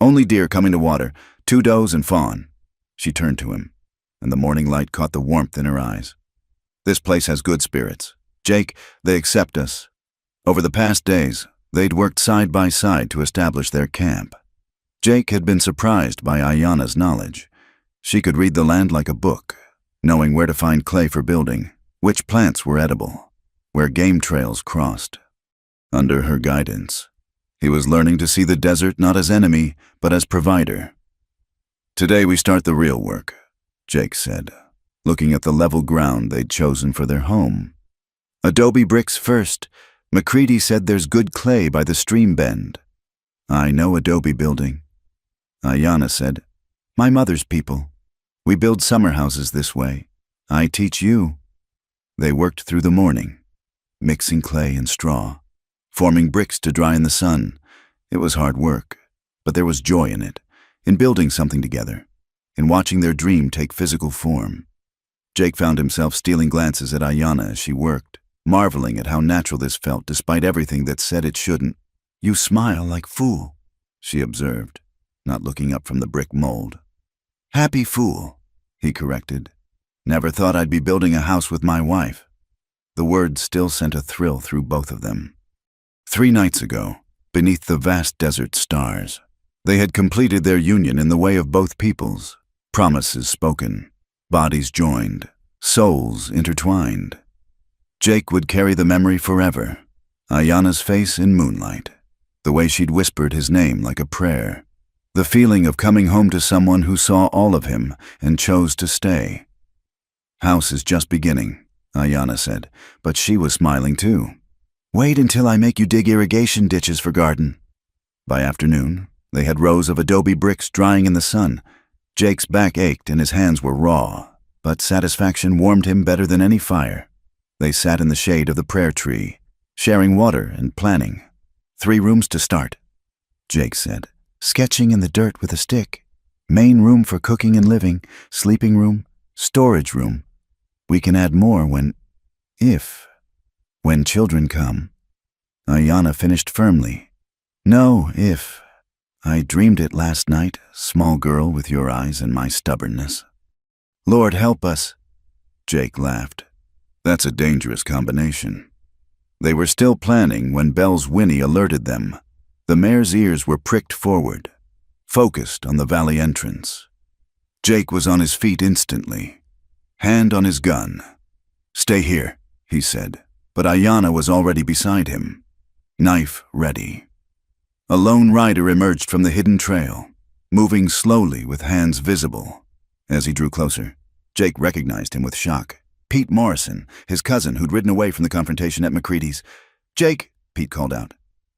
"Only deer coming to water, 2 does and fawn." She turned to him, and the morning light caught the warmth in her eyes. "This place has good spirits. Jake, they accept us." Over the past days, they'd worked side by side to establish their camp. Jake had been surprised by Ayanna's knowledge. She could read the land like a book, knowing where to find clay for building, which plants were edible, where game trails crossed. Under her guidance, he was learning to see the desert not as enemy, but as provider. "Today we start the real work," Jake said, looking at the level ground they'd chosen for their home. "Adobe bricks first. McCready said there's good clay by the stream bend." "I know adobe building." Ayanna said, "My mother's people. We build summer houses this way. I teach you." They worked through the morning, mixing clay and straw, forming bricks to dry in the sun. It was hard work, but there was joy in it, in building something together, in watching their dream take physical form. Jake found himself stealing glances at Ayanna as she worked. marveling at how natural this felt despite everything that said it shouldn't. "You smile like fool," she observed, not looking up from the brick mold. "Happy fool," he corrected. "Never thought I'd be building a house with my wife." The words still sent a thrill through both of them. 3 nights ago, beneath the vast desert stars, they had completed their union in the way of both peoples, promises spoken, bodies joined, souls intertwined. Jake would carry the memory forever, Ayanna's face in moonlight, the way she'd whispered his name like a prayer, the feeling of coming home to someone who saw all of him and chose to stay. "House is just beginning," Ayanna said, but she was smiling too. "Wait until I make you dig irrigation ditches for garden." By afternoon, they had rows of adobe bricks drying in the sun. Jake's back ached and his hands were raw, but satisfaction warmed him better than any fire. They sat in the shade of the prayer tree, sharing water and planning. 3 rooms to start," Jake said. "Sketching in the dirt with a stick. Main room for cooking and living, sleeping room, storage room. We can add more when children come." Ayanna finished firmly. "No, if. I dreamed it last night, small girl with your eyes and my stubbornness." "Lord help us," Jake laughed. "That's a dangerous combination." They were still planning when Belle's whinny alerted them. The mare's ears were pricked forward, focused on the valley entrance. Jake was on his feet instantly, hand on his gun. "Stay here," he said, but Ayanna was already beside him, knife ready. A lone rider emerged from the hidden trail, moving slowly with hands visible. As he drew closer, Jake recognized him with shock. Pete Morrison, his cousin who'd ridden away from the confrontation at McCready's. "Jake," Pete called out.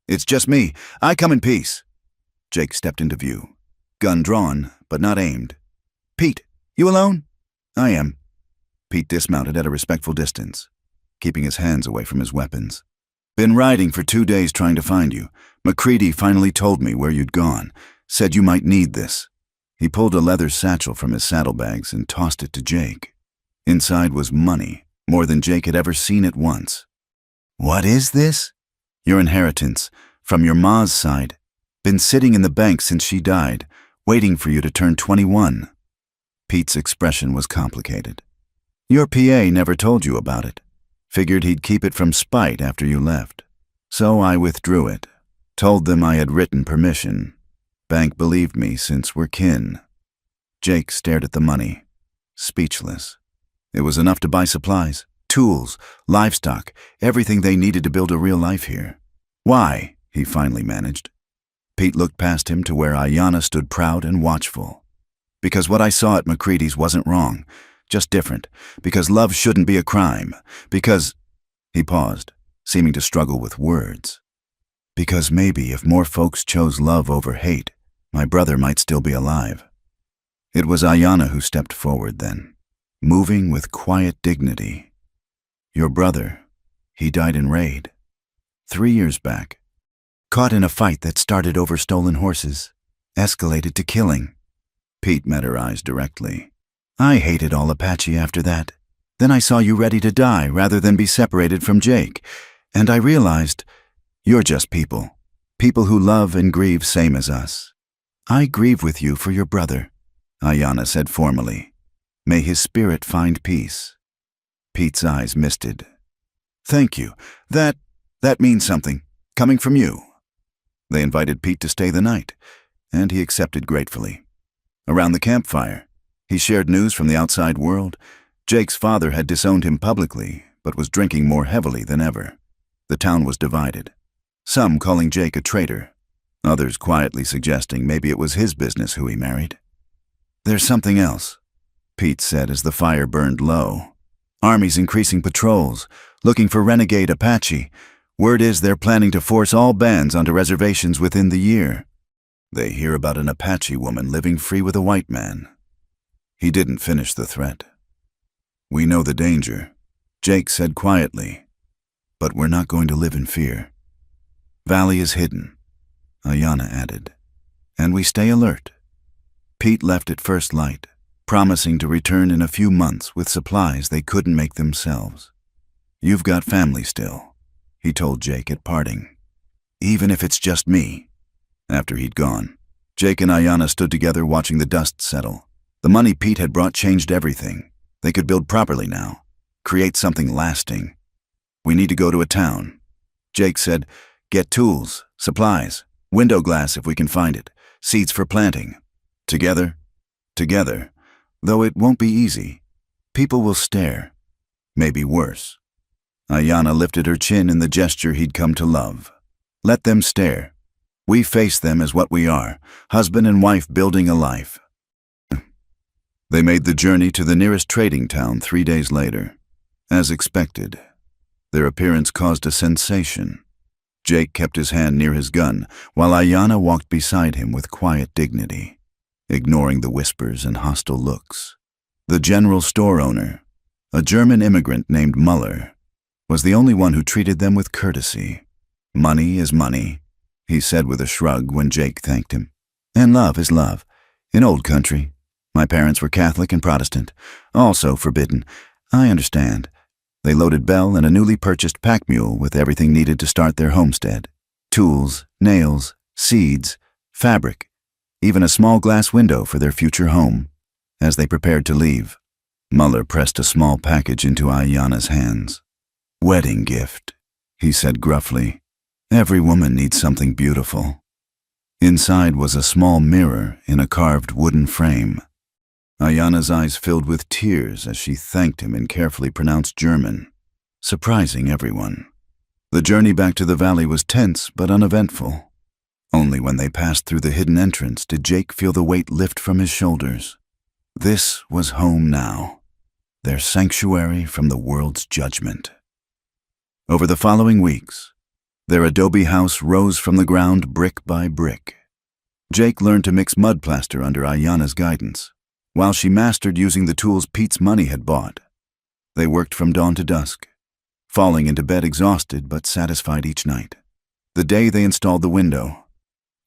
"It's just me. I come in peace." Jake stepped into view, gun drawn, but not aimed. "Pete, you alone?" "I am." Pete dismounted at a respectful distance, keeping his hands away from his weapons. "Been riding for 2 days trying to find you. McCready finally told me where you'd gone, said you might need this." He pulled a leather satchel from his saddlebags and tossed it to Jake. Inside was money, more than Jake had ever seen at once. "What is this?" "Your inheritance, from your ma's side. Been sitting in the bank since she died, waiting for you to turn 21. Pete's expression was complicated. "Your PA never told you about it. Figured he'd keep it from spite after you left. So I withdrew it. Told them I had written permission. Bank believed me since we're kin." Jake stared at the money, speechless. It was enough to buy supplies, tools, livestock, everything they needed to build a real life here. "Why?" he finally managed. Pete looked past him to where Ayanna stood proud and watchful. "Because what I saw at McCready's wasn't wrong, just different. Because love shouldn't be a crime. Because—" He paused, seeming to struggle with words. "Because maybe if more folks chose love over hate, my brother might still be alive." It was Ayanna who stepped forward then, moving with quiet dignity. "Your brother, he died in raid. 3 years back. Caught in a fight that started over stolen horses, escalated to killing." Pete met her eyes directly. "I hated all Apache after that. Then I saw you ready to die rather than be separated from Jake, and I realized, you're just people. People who love and grieve same as us. I grieve with you for your brother," Ayanna said formally. "May his spirit find peace." Pete's eyes misted. "Thank you. That means something, coming from you." They invited Pete to stay the night, and he accepted gratefully. Around the campfire, he shared news from the outside world. Jake's father had disowned him publicly, but was drinking more heavily than ever. The town was divided, some calling Jake a traitor, others quietly suggesting maybe it was his business who he married. "There's something else," Pete said as the fire burned low. "Army's increasing patrols, looking for renegade Apache. Word is they're planning to force all bands onto reservations within the year. They hear about an Apache woman living free with a white man." He didn't finish the threat. "We know the danger," Jake said quietly, "but we're not going to live in fear. Valley is hidden," Ayanna added, "and we stay alert." Pete left at first light, promising to return in a few months with supplies they couldn't make themselves. "You've got family still," he told Jake at parting. "Even if it's just me." After he'd gone, Jake and Ayanna stood together watching the dust settle. The money Pete had brought changed everything. They could build properly now, create something lasting. "We need to go to a town," Jake said. "Get tools, supplies, window glass if we can find it, seeds for planting. Together, though it won't be easy. People will stare, maybe worse." Ayanna lifted her chin in the gesture he'd come to love. "Let them stare. We face them as what we are, husband and wife building a life." They made the journey to the nearest trading town 3 days later. As expected, their appearance caused a sensation. Jake kept his hand near his gun, while Ayanna walked beside him with quiet dignity, ignoring the whispers and hostile looks. The general store owner, a German immigrant named Muller, was the only one who treated them with courtesy. "Money is money," he said with a shrug when Jake thanked him. "And love is love. In old country. My parents were Catholic and Protestant, also forbidden. I understand." They loaded Belle and a newly purchased pack mule with everything needed to start their homestead. Tools, nails, seeds, fabric, even a small glass window for their future home. As they prepared to leave, Muller pressed a small package into Ayanna's hands. "Wedding gift," he said gruffly. "Every woman needs something beautiful." Inside was a small mirror in a carved wooden frame. Ayanna's eyes filled with tears as she thanked him in carefully pronounced German, surprising everyone. The journey back to the valley was tense but uneventful. Only when they passed through the hidden entrance did Jake feel the weight lift from his shoulders. This was home now, their sanctuary from the world's judgment. Over the following weeks, their adobe house rose from the ground brick by brick. Jake learned to mix mud plaster under Ayanna's guidance, while she mastered using the tools Pete's money had bought. They worked from dawn to dusk, falling into bed exhausted but satisfied each night. The day they installed the window,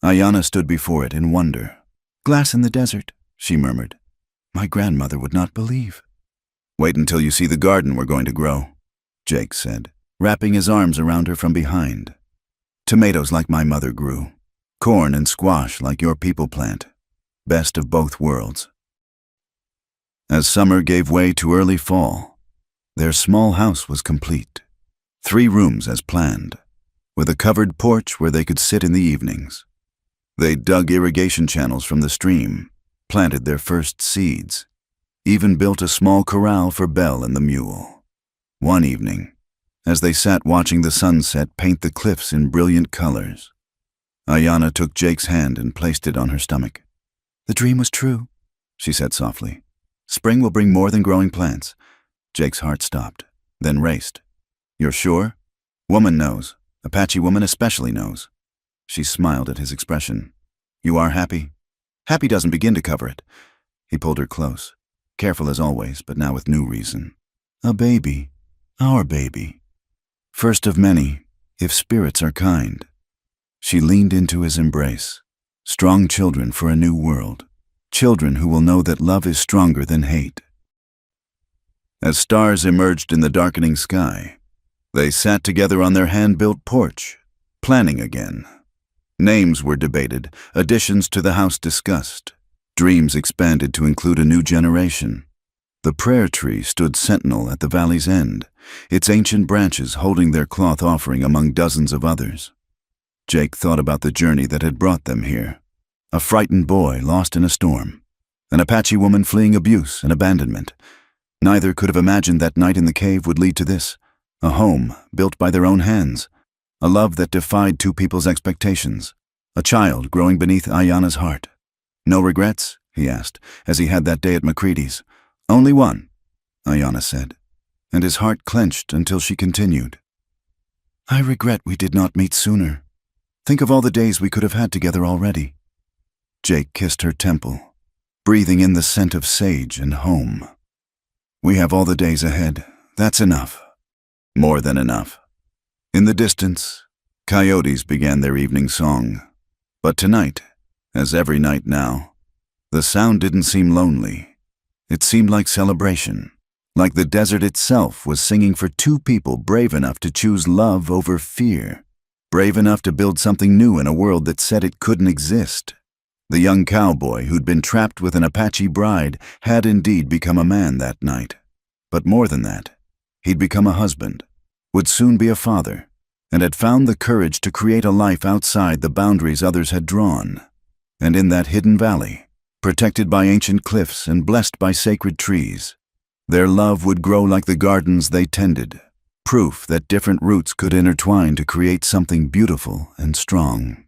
Ayanna stood before it in wonder. "Glass in the desert," she murmured. "My grandmother would not believe." "Wait until you see the garden we're going to grow," Jake said, wrapping his arms around her from behind. "Tomatoes like my mother grew, corn and squash like your people plant. Best of both worlds." As summer gave way to early fall, their small house was complete. 3 rooms as planned, with a covered porch where they could sit in the evenings. They dug irrigation channels from the stream, planted their first seeds, even built a small corral for Belle and the mule. One evening, as they sat watching the sunset paint the cliffs in brilliant colors, Ayanna took Jake's hand and placed it on her stomach. "The dream was true," she said softly. "Spring will bring more than growing plants." Jake's heart stopped, then raced. "You're sure?" "Woman knows. Apache woman especially knows." She smiled at his expression. "You are happy?" "Happy doesn't begin to cover it." He pulled her close, careful as always, but now with new reason. "A baby. Our baby. First of many, if spirits are kind." She leaned into his embrace. Strong children for a new world. Children who will know that love is stronger than hate. As stars emerged in the darkening sky, they sat together on their hand-built porch, planning again. Names were debated, additions to the house discussed, dreams expanded to include a new generation. The prayer tree stood sentinel at the valley's end, its ancient branches holding their cloth offering among dozens of others. Jake thought about the journey that had brought them here. A frightened boy lost in a storm, an Apache woman fleeing abuse and abandonment. Neither could have imagined that night in the cave would lead to this, a home built by their own hands, a love that defied 2 people's expectations, a child growing beneath Ayanna's heart. "No regrets?" he asked, as he had that day at McCready's. "Only one," Ayanna said, and his heart clenched until she continued. "I regret we did not meet sooner. Think of all the days we could have had together already." Jake kissed her temple, breathing in the scent of sage and home. "We have all the days ahead. That's enough. More than enough." In the distance, coyotes began their evening song. But tonight, as every night now, the sound didn't seem lonely. It seemed like celebration. like the desert itself was singing for two people brave enough to choose love over fear, brave enough to build something new in a world that said it couldn't exist. The young cowboy who'd been trapped with an Apache bride had indeed become a man that night. But more than that, he'd become a husband, would soon be a father, and had found the courage to create a life outside the boundaries others had drawn. And in that hidden valley, protected by ancient cliffs and blessed by sacred trees, their love would grow like the gardens they tended, proof that different roots could intertwine to create something beautiful and strong.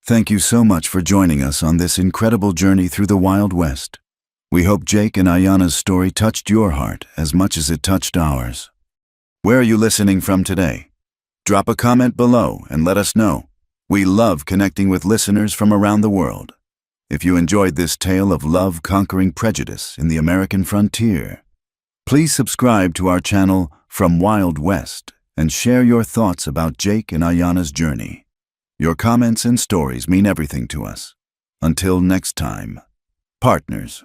Thank you so much for joining us on this incredible journey through the Wild West. We hope Jake and Ayana's story touched your heart as much as it touched ours. Where are you listening from today? Drop a comment below and let us know. We love connecting with listeners from around the world. If you enjoyed this tale of love conquering prejudice in the American frontier, please subscribe to our channel From Wild West and share your thoughts about Jake and Ayana's journey. Your comments and stories mean everything to us. Until next time, partners.